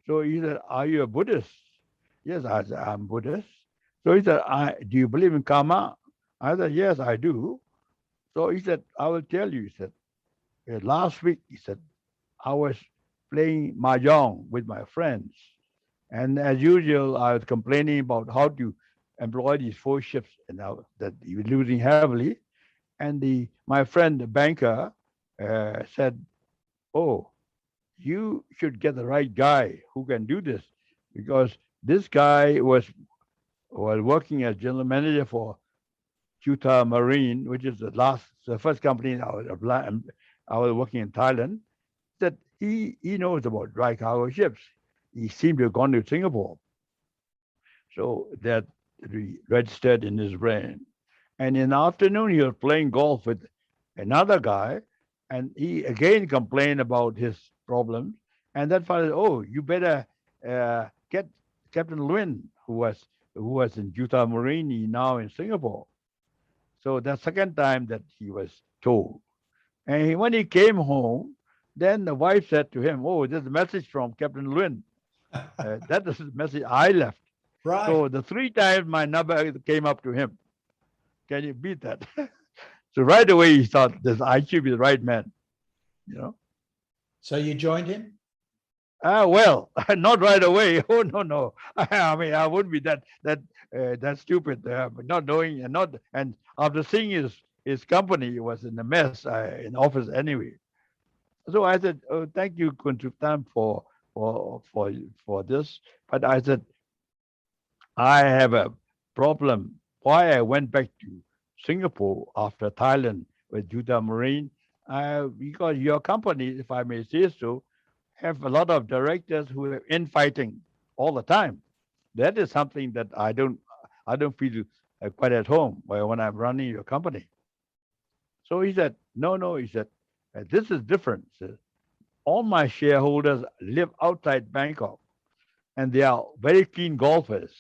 So he said, are you a Buddhist? Yes, I said, I'm Buddhist. So he said, do you believe in karma? I said, yes, I do. So he said, I will tell you. He said, last week, he said, I was playing mahjong with my friends. And as usual, I was complaining about how to employ these 4 ships and now that he was losing heavily. And my friend, the banker, said, oh, you should get the right guy who can do this, because this guy was working as general manager for Duta Marine, which is the first company I was working in Thailand. That he knows about dry cargo ships. He seemed to have gone to Singapore, so that registered in his brain. And in the afternoon, he was playing golf with another guy, and he again complained about his problems. And that fellow said, oh, you better get Captain Lwin, who was in Duta Marine, now in Singapore. So the second time that he was told. And when he came home, then the wife said to him, oh, there's a message from Captain Lwin. That is the message I left. Right. So the 3 times my number came up to him. Can you beat that? So right away he thought, this I should be the right man, you know. So you joined him? Well, not right away. Oh no. I mean, I wouldn't be that stupid, but not knowing and after seeing his company was in a mess in office anyway. So I said, oh, thank you, Kuntruptam, for this. But I said, I have a problem. Why I went back to Singapore after Thailand with Duta Marine? Because your company, if I may say so, have a lot of directors who are infighting all the time. That is something that I don't feel quite at home when I'm running your company. So he said, no. He said, this is different. He said, all my shareholders live outside Bangkok, and they are very keen golfers.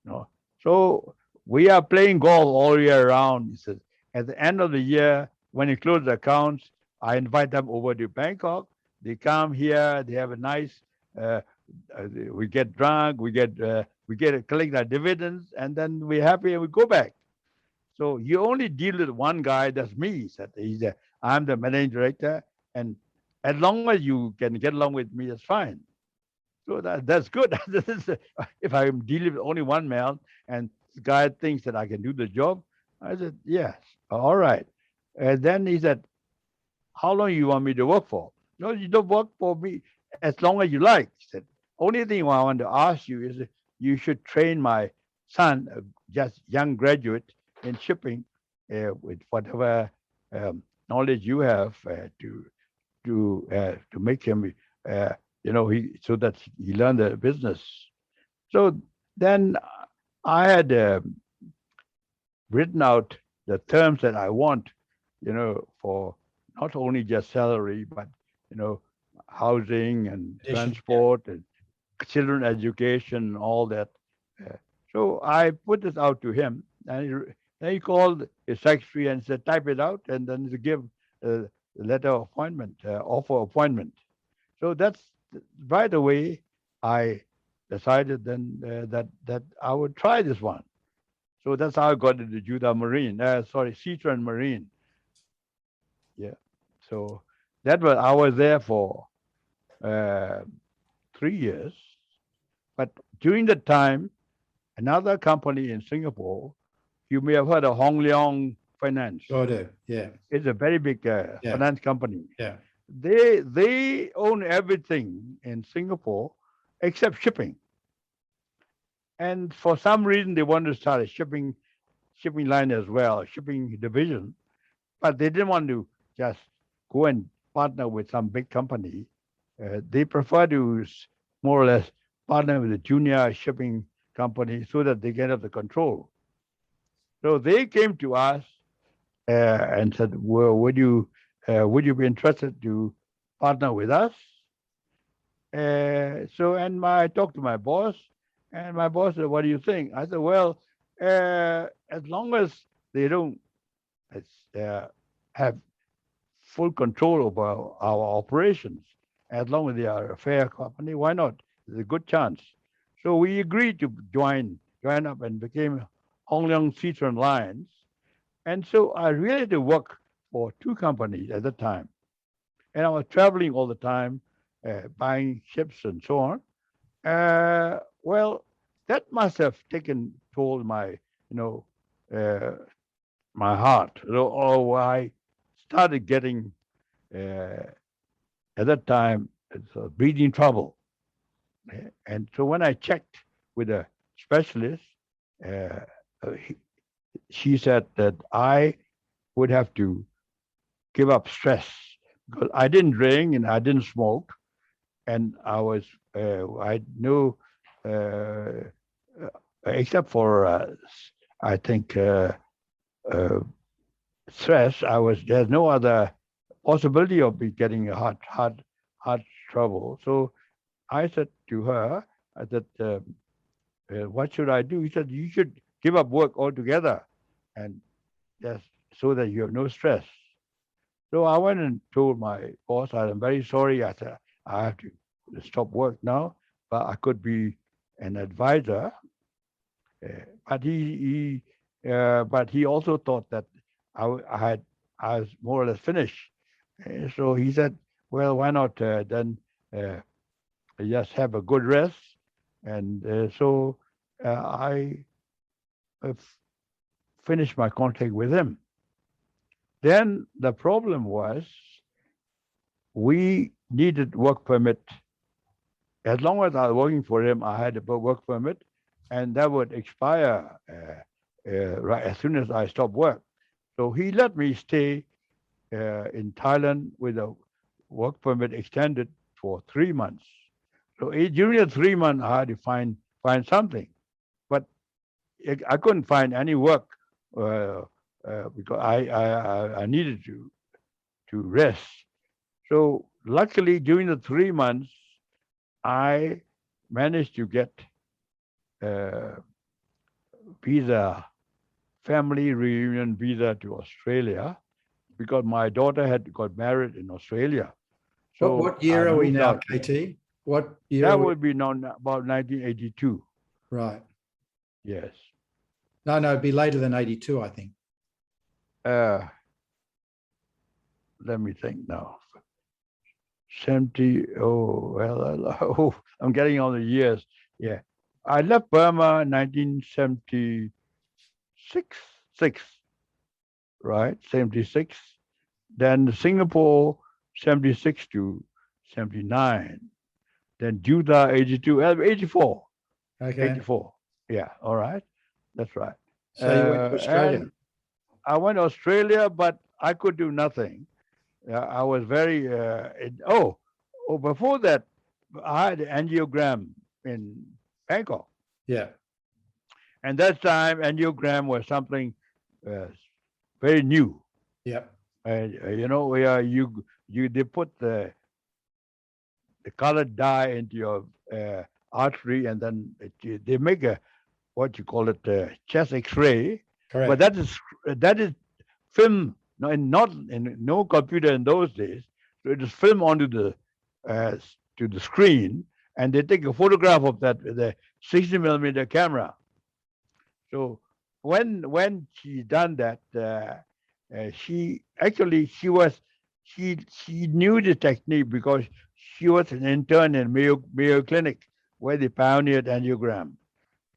You know, so we are playing golf all year round. He says, at the end of the year, when you close the accounts, I invite them over to Bangkok. They come here. They have a nice. Uh, we get drunk. We get collect our dividends, and then we're happy and we go back. So you only deal with one guy. That's me. He said, I'm the managing director, and as long as you can get along with me, that's fine. So that's good. If I'm dealing with only one man and the guy thinks that I can do the job, I said, yes, all right. And then he said, how long you want me to work for? No, you don't work for me as long as you like. He said, only thing I want to ask you is you should train my son, just young graduate in shipping, with whatever knowledge you have to make him so that he learned the business. So then I had written out the terms that I want, for not only just salary, but housing and transport and children education and all that. So I put this out to him, and Then he called his secretary and said, type it out and then to give a letter of appointment, offer appointment. So that's right away. I decided then that I would try this one. So that's how I got into Duta Marine. SeaTran Marine. Yeah. So I was there for uh, 3 years. But during that time, another company in Singapore, you may have heard of Hong Leong Finance. Sure do. Yeah. It's a very big finance company. Yeah. They own everything in Singapore except shipping. And for some reason, they wanted to start a shipping line as well, shipping division. But they didn't want to just go and partner with some big company. They prefer to more or less partner with a junior shipping company so that they get up the control. So they came to us and said, "Well, would you be interested to partner with us?" I talked to my boss, and my boss said, "What do you think?" I said, "Well, as long as they don't have full control over our operations, as long as they are a fair company, why not? There's a good chance." So we agreed to join up and became Hong Leong SeaTran Lines. And so I really had to work for two companies at the time. And I was traveling all the time, buying ships and so on. Well, that must have taken toll my, uh, my heart. I started getting, at that time, breathing trouble. And so when I checked with a specialist, uh, she said that I would have to give up stress because I didn't drink and I didn't smoke, and I knew, except for I think stress, there's no other possibility of me getting a heart trouble. So I said to her, I said, what should I do? He said, you should give up work altogether and just so that you have no stress. So I went and told my boss, I'm very sorry. I said, I have to stop work now, but I could be an advisor. But he also thought that I was more or less finished. So he said, well, why not then just have a good rest? And so I finished my contract with him. Then the problem was we needed work permit. As long as I was working for him, I had a work permit, and that would expire right as soon as I stopped work. So he let me stay in Thailand with a work permit extended for 3 months. So during the 3 months, I had to find something, but I couldn't find any work because I needed to rest. So luckily, during the 3 months, I managed to get visa, family reunion visa to Australia because my daughter had got married in Australia. So what year are we now, KT? What year? That would be now about 1982. Right. Yes. No, it'd be later than 82, I think. Let me think now. 70, I'm getting all the years. Yeah. I left Burma in 1976, right? 76. Then Singapore, 76 to 79. Then Duta, 82, 84. Okay. 84. Yeah, all right. That's right. So you went to Australia? I went to Australia, but I could do nothing. I was very, before that, I had an angiogram in Bangkok. Yeah. And that time, angiogram was something very new. Yeah. Where they put the colored dye into your artery, and then they make what you call it chest X-ray, Correct. that is film, not in no computer in those days. So it is film onto to the screen, and they take a photograph of that with a 60 millimeter camera. So when she done that, she knew the technique because she was an intern in Mayo Clinic where they pioneered angiogram.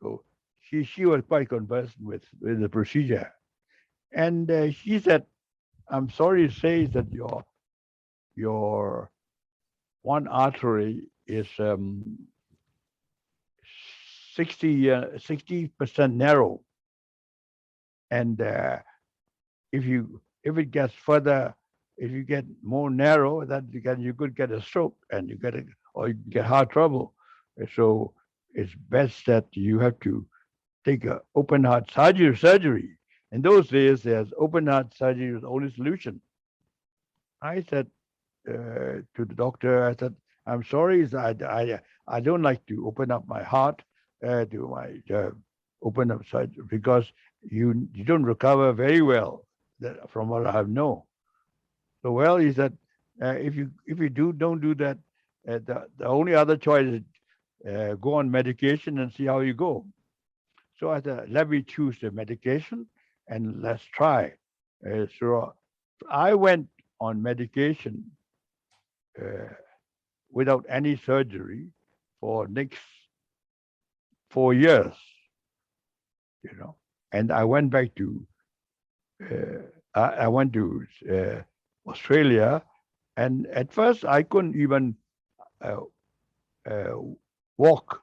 So she was quite conversant with the procedure, and she said, "I'm sorry to say that your one artery is 60% narrow, and if it gets further, if you get more narrow, that you could get a stroke and or you get heart trouble. So it's best that you have to take a open heart surgery. In those days, there's open heart surgery was the only solution." I said to the doctor, I said, "I'm sorry, I don't like to open up my heart to my open up surgery because you don't recover very well from what I know." So well, he said, if you don't do that, the only other choice is go on medication and see how you go. So I said, let me choose the medication and let's try. So I went on medication without any surgery for next 4 years, and I went back to I went to Australia, and at first I couldn't even uh, uh, walk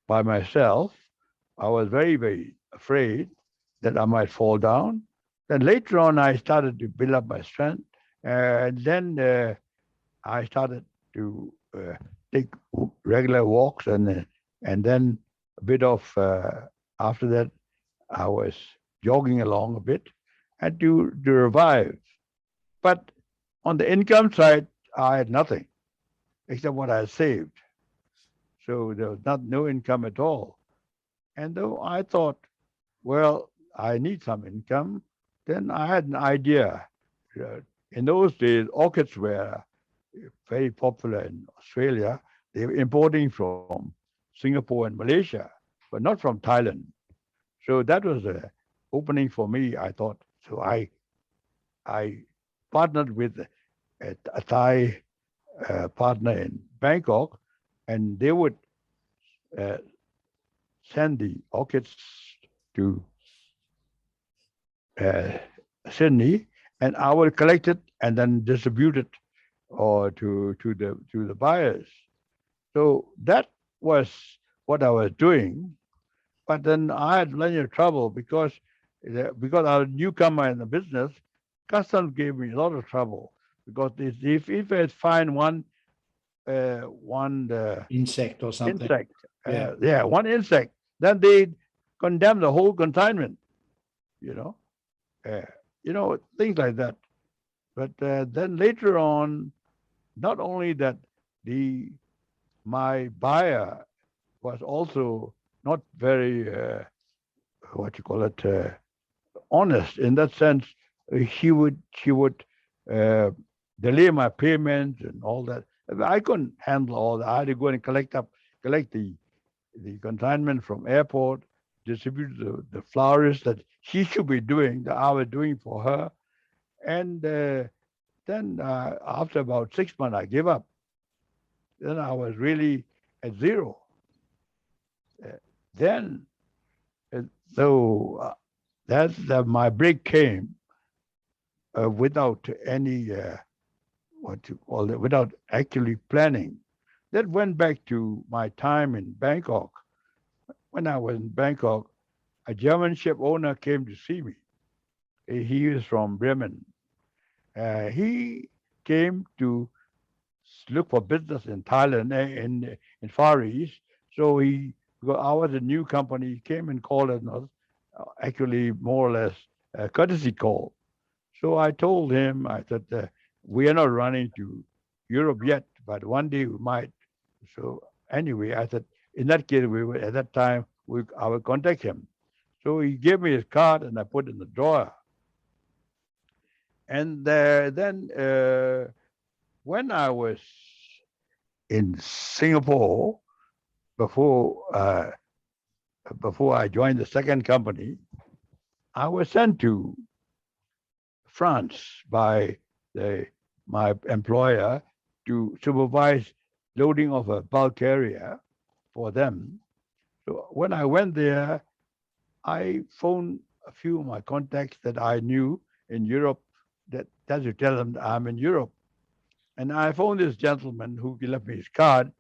by myself. I was very, very afraid that I might fall down. Then later on, I started to build up my strength, and then I started to take regular walks, and then a bit of after that, I was jogging along a bit and to revive. But on the income side, I had nothing except what I had saved. So there was no income at all. And though I thought, well, I need some income, then I had an idea. In those days, orchids were very popular in Australia. They were importing from Singapore and Malaysia, but not from Thailand. So that was an opening for me, I thought. So I partnered with a Thai partner in Bangkok, and they would uh, send the orchids to uh, Sydney, and I will collect it and then distribute it or to the buyers. So that was what I was doing. But then I had plenty of trouble because I was a newcomer in the business. Customs gave me a lot of trouble because if I find one Insect or something. insect, Yeah. one insect, then they condemn the whole consignment. You know, things like that. But then later on, not only that, my buyer was also not very what you call it honest in that sense. She would uh, delay my payments and all that. I couldn't handle all that. I had to go and collect the consignment from airport, distribute the flowers that she should be doing that I was doing for her, and then after about 6 months I gave up. Then I was really at zero. Then so my break came without any what you call it, without actually planning. That went back to my time in Bangkok. When I was in Bangkok, a German ship owner came to see me. He is from Bremen. He came to look for business in Thailand, in Far East. So because I was a new company, he came and called us, actually more or less a courtesy call. So I told him, I said, we are not running to Europe yet, but one day we might. So anyway, I said, in that case, at that time, I will contact him. So he gave me his card and I put it in the drawer. And then when I was in Singapore, before I joined the second company, I was sent to France by my employer to supervise loading of a bulk carrier for them. So when I went there, I phoned a few of my contacts that I knew in Europe that to tell them I'm in Europe. And I phoned this gentleman who left me his card.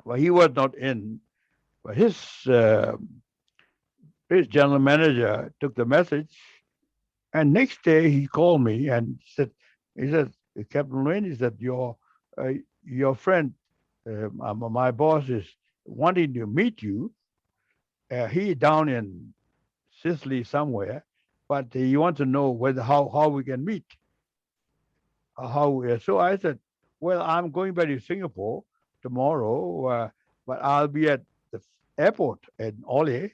Well, he was not in, but his general manager took the message. And next day he called me and said, Captain Lwin, he said, your friend, my boss is wanting to meet you. He down in Sicily somewhere, but he wants to know how we can meet. So I said, well, I'm going back to Singapore tomorrow, but I'll be at the airport in Ole.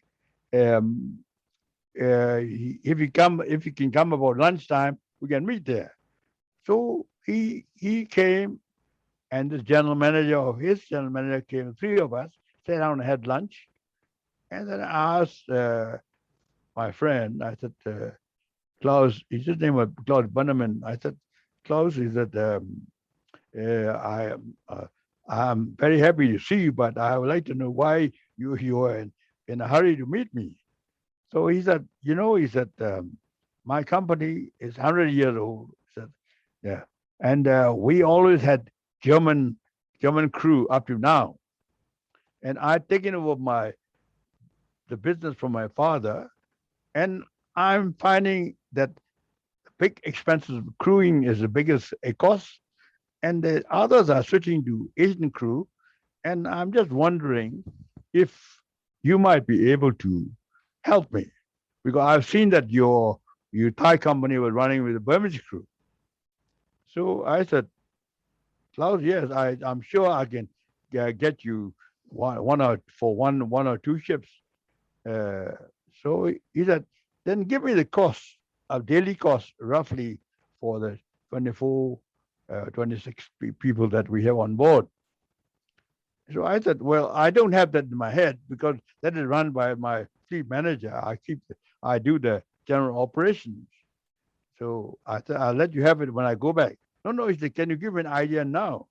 If you can come about lunchtime, we can meet there. So he came, and this general manager of his general manager came. Three of us sat down and had lunch, and then I asked my friend. I said, Klaus. His name was Klaus Bunneman. I said, Klaus, he said, I'm very happy to see you, but I would like to know why you are in a hurry to meet me. So he said, my company is 100 years old. He said, yeah. And we always had German crew up to now. And I'd taken over the business from my father, and I'm finding that big expenses of crewing is the biggest cost, and the others are switching to Asian crew. And I'm just wondering if you might be able to help me, because I've seen that your Thai company was running with a Burmese crew. So I said, Klaus, yes, I'm sure I can get you one or two ships. So he said, then give me the cost of daily cost roughly for the 24, 26 people that we have on board. So I said, well, I don't have that in my head because that is run by my fleet manager. I do the general operations. So I said, I'll let you have it when I go back. No, he said, can you give me an idea now?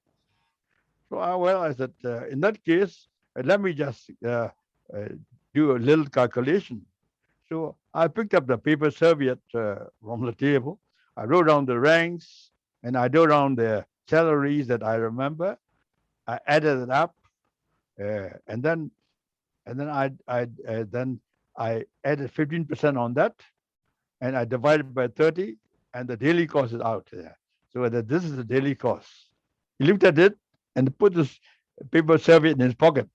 So I said, in that case, let me just do a little calculation. So I picked up the paper serviette from the table. I wrote down the ranks and I wrote down the salaries that I remember. I added it up, and then I added 15% on that, and I divided by 30, and the daily cost is out there. So this is the daily cost. He looked at it and put this paper serviette in his pocket,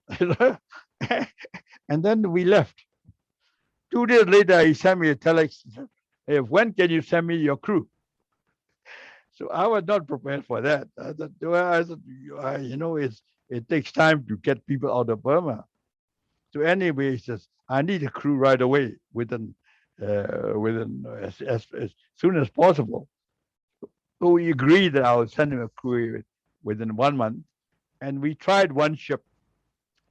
and then we left. 2 days later, he sent me a telex. Hey, when can you send me your crew? So I was not prepared for that. I said, it takes time to get people out of Burma. So anyway, he says, I need a crew right away, within as soon as possible. So we agreed that I would send him a crew within 1 month. And we tried one ship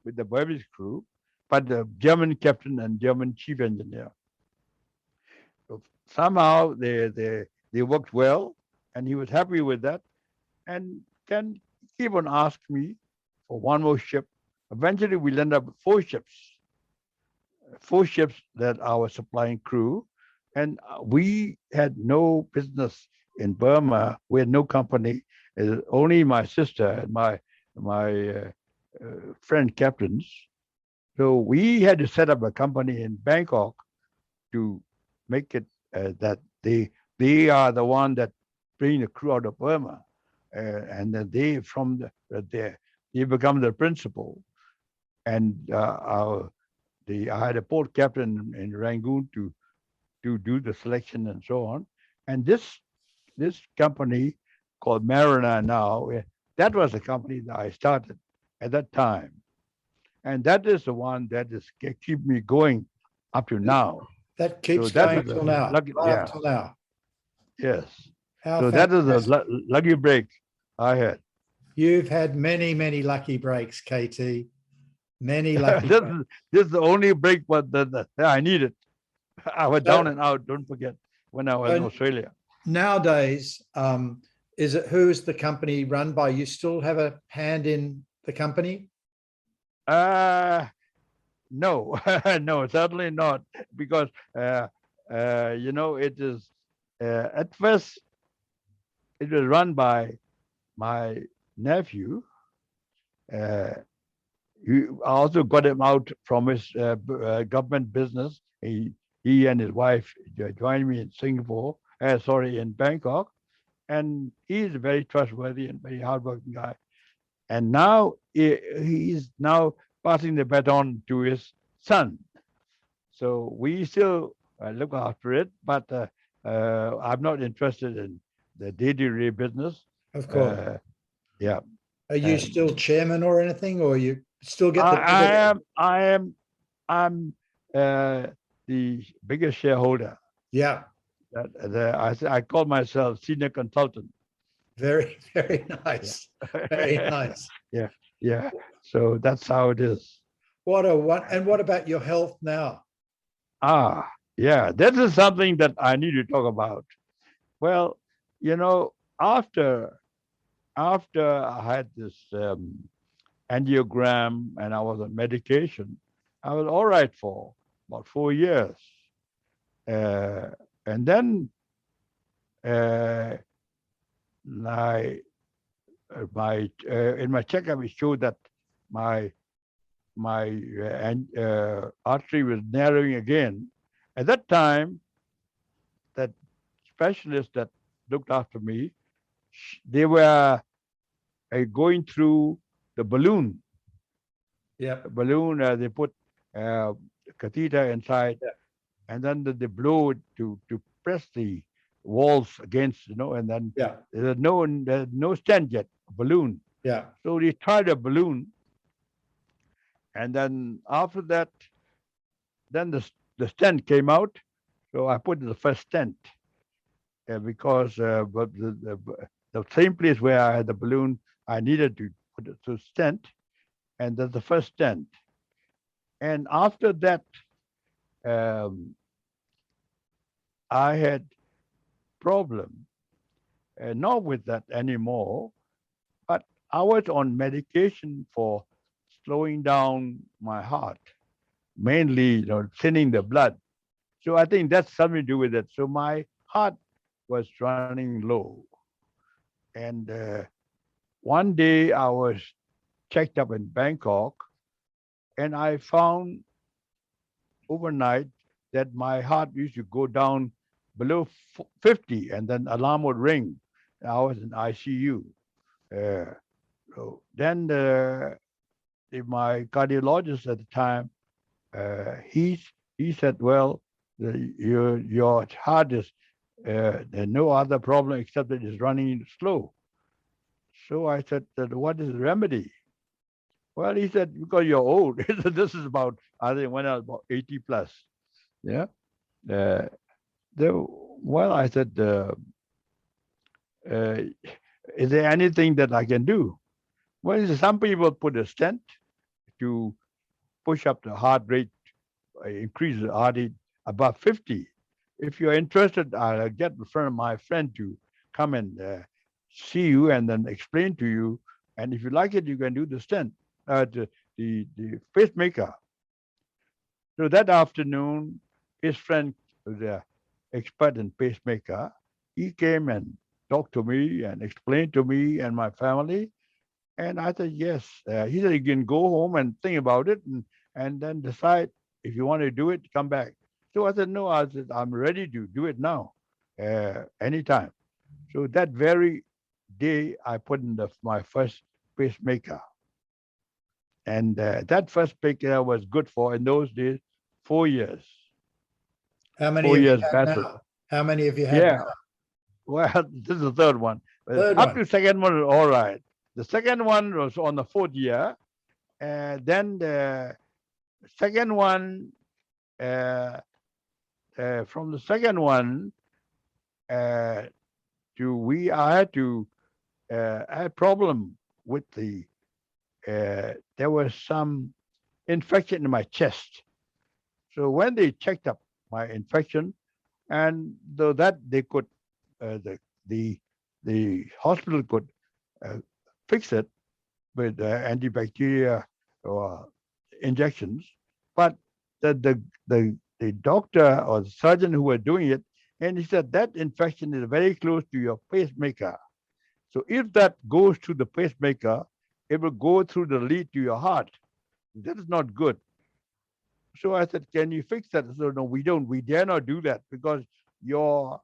with the Burmese crew, but the German captain and German chief engineer. So somehow they worked well, and he was happy with that, and then keep on asking me for one more ship. Eventually, we'll end up with 4 ships that I was supplying crew, and we had no business in Burma. We had no company. Only my sister and my friend captains. So we had to set up a company in Bangkok to make it that they are the one that bring the crew out of Burma, and then they become the principal. And I had a port captain in Rangoon to do the selection and so on. And this company called Mariner now, that was the company that I started at that time. And that is the one that is keep me going up to now. That keeps that going is a till now. lucky, Right yeah, up till now. yes. How So that is a fantastic. lucky break I had. You've had many, many lucky breaks, KT. Many lucky breaks. This is the only break that I needed. I was down So, and out, don't forget, when I was in Australia. nowadays, who's the company run by? You still have a hand in the company? No, no, certainly not, because it is at first it was run by my nephew. I also got him out from his government business. He and his wife joined me in Singapore. In Bangkok, and he's a very trustworthy and very hardworking guy. And now he's now passing the baton to his son. So we still look after it, but I'm not interested in the day-to-day business. Of course. Yeah. Are you still chairman or anything, or you still get the dividend? I'm the biggest shareholder. Yeah. I call myself senior consultant. Very, very nice. Yeah. Very nice. Yeah. So that's how it is. And what about your health now? Yeah. This is something that I need to talk about. Well, after I had this angiogram and I was on medication, I was all right for about 4 years. And then in my checkup, it showed that my artery was narrowing again. At that time, that specialist that looked after me, they were going through the balloon. Yeah. The balloon, they put catheter inside, and then they blow it to press the walls against, and then there's no stent yet, balloon. Yeah. So they tried a balloon, and then after that, then the stent came out. So I put the first stent because but the same place where I had the balloon, I needed to put it to stent, and that's the first stent. And after that, I had problem, not with that anymore, but I was on medication for slowing down my heart, mainly thinning the blood. So I think that's something to do with it. So my heart was running low. And one day I was checked up in Bangkok, and I found overnight that my heart used to go down below 50, and then alarm would ring. I was in ICU. So then my cardiologist at the time, he said, well, your heart is, there's no other problem except that it's running slow. So I said, what is the remedy? Well, he said, because you're old. This is about, I think, when I was about 80 plus. Yeah. Well, I said, is there anything that I can do? Well, he said, some people put a stent to push up the heart rate, increase the heart rate above 50. If you're interested, I'll get my friend to come and see you and then explain to you. And if you like it, you can do the stent, the pacemaker. So that afternoon, his friend, who's an expert in pacemaker, he came and talked to me and explained to me and my family. And I said, yes. He said, you can go home and think about it and then decide if you want to do it, come back. So I said, no, I'm ready to do it now, anytime. So that very day, I put in my first pacemaker. And that first pacemaker was good for, in those days, 4 years. How many 4 have years you had battle. now? How many have you had now? Well, this is the third one. Up to second one was all right. The second one was on the 4th year. Then the second one, uh, from the second one, uh, I had to, I had problem with there was some infection in my chest. So when they checked up my infection, and though that they could, the the the hospital could uh, fix it with antibacteria or injections, but the doctor or the surgeon who were doing it, and he said that infection is very close to your pacemaker. So if that goes to the pacemaker, it will go through the lead to your heart. That is not good. So I said, can you fix that? So no, we don't. We dare not do that because your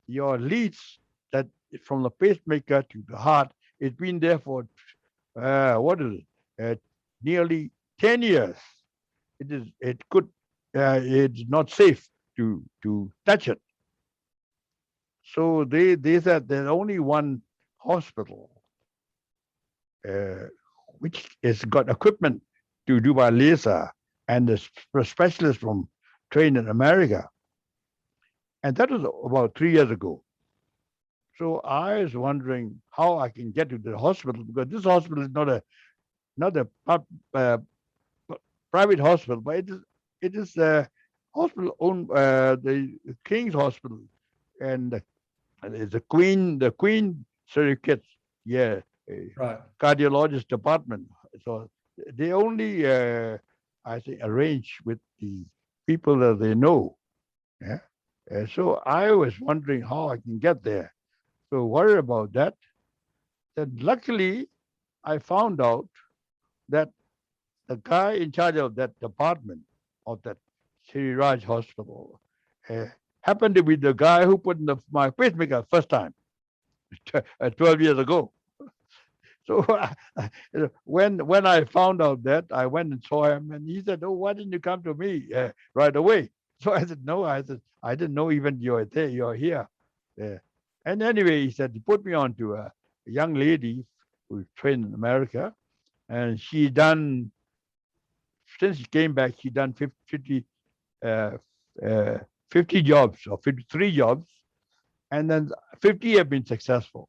leads that from the pacemaker to the heart, it's been there for what is it? Nearly 10 years. It's not safe to touch it. So they said there's only one hospital uh, which has got equipment to do by laser, and the specialist from trained in America. And that was about 3 years ago. So I was wondering how I can get to the hospital, because this hospital is not a uh, private hospital, but it is a hospital owned the King's Hospital, and it's the Queen Surrogates, yeah, Right. cardiologist department. So they only I think arrange with the people that they know. Yeah. So I was wondering how I can get there. So worried about that. Then luckily I found out that the guy in charge of that department of that Sri Raj hospital uh, happened to be the guy who put in my pacemaker first time 12 years ago. So when I found out that, I went and saw him, and he said, "Oh, why didn't you come to me right away?" So I said, "No," I said, "I didn't know even you're there. You're here." Yeah. And anyway, he said he put me on to a young lady who trained in America, and she done since she came back, she done 50, uh, uh, 50 jobs or 53 jobs, and then 50 have been successful,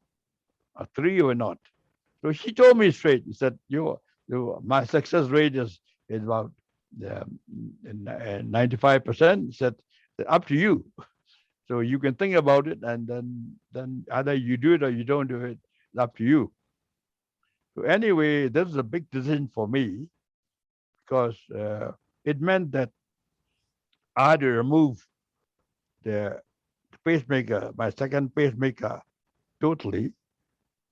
3 were not. So she told me straight. She said, my success rate is about 95%. She said, up to you. So you can think about it, and then either you do it or you don't do it. It's up to you. So anyway, this is a big decision for me, because it meant that I had to remove the pacemaker, my second pacemaker, totally,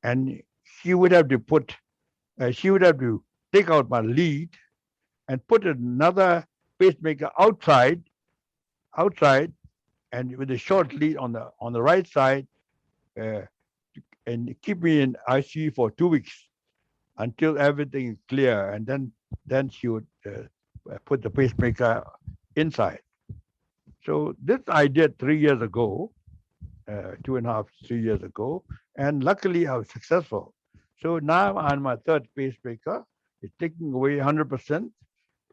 and she would have to take out my lead and put another pacemaker outside, and with a short lead on the right side, uh, and keep me in ICU for 2 weeks until everything is clear, and then she would put the pacemaker inside. So this I did 3 years ago, 2.5, 3 years ago, and luckily I was successful. So now I'm on my third pacemaker. It's taking away 100%,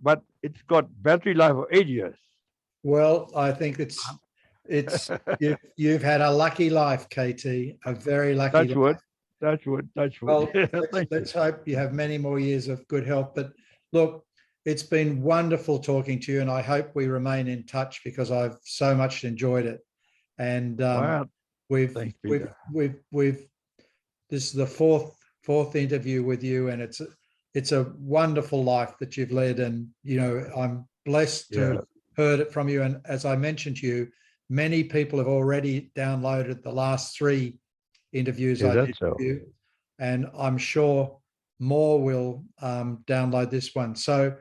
but it's got battery life of 8 years. Well, I think it's you've had a lucky life, KT, a very lucky Touch life. wood, touch wood, touch wood. Well, Thank you. let's hope you have many more years of good health. But look, it's been wonderful talking to you, and I hope we remain in touch, because I've so much enjoyed it. And Wow. Thanks, we've Peter. this is the fourth interview with you, and it's a wonderful life that you've led, and I'm blessed to have heard it from you. And as I mentioned to you, many people have already downloaded the last 3 interviews I did with you, and I'm sure more will download this one. So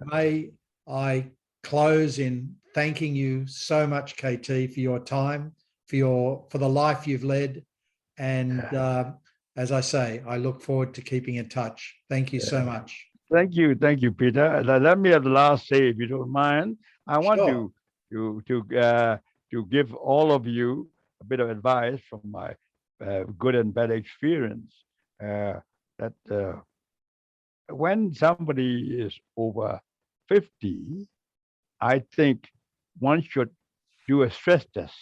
may I close in thanking you so much, KT, for your time, for the life you've led, and as I say, I look forward to keeping in touch. Thank you so much. Thank you, Peter. Let me have the last say, if you don't mind. I want to give all of you a bit of advice from my good and bad experience. That when somebody is over 50, I think one should do a stress test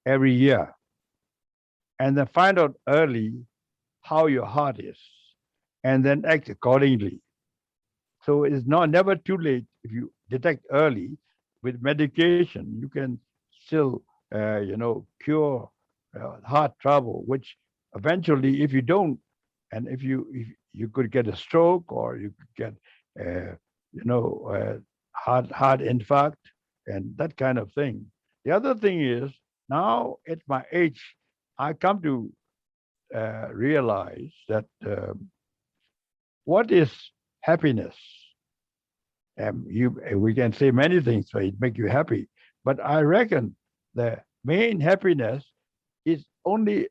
every year and then find out early how your heart is and then act accordingly. So it's never too late. If you detect early with medication, you can still, cure heart trouble, which eventually, if you don't, and if you could get a stroke or you could get, heart infarct and that kind of thing. The other thing is now at my age, I come to realize that what is happiness? We can say many things so it make you happy, but I reckon the main happiness is only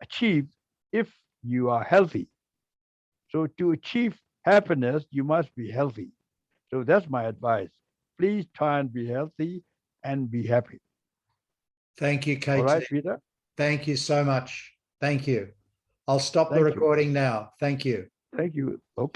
achieved if you are healthy. So to achieve happiness, you must be healthy. So that's my advice. Please try and be healthy and be happy. Thank you, KT. All right, Peter? Thank you so much. Thank you. I'll stop the Thank you. recording now. Thank you. Thank you. Okay.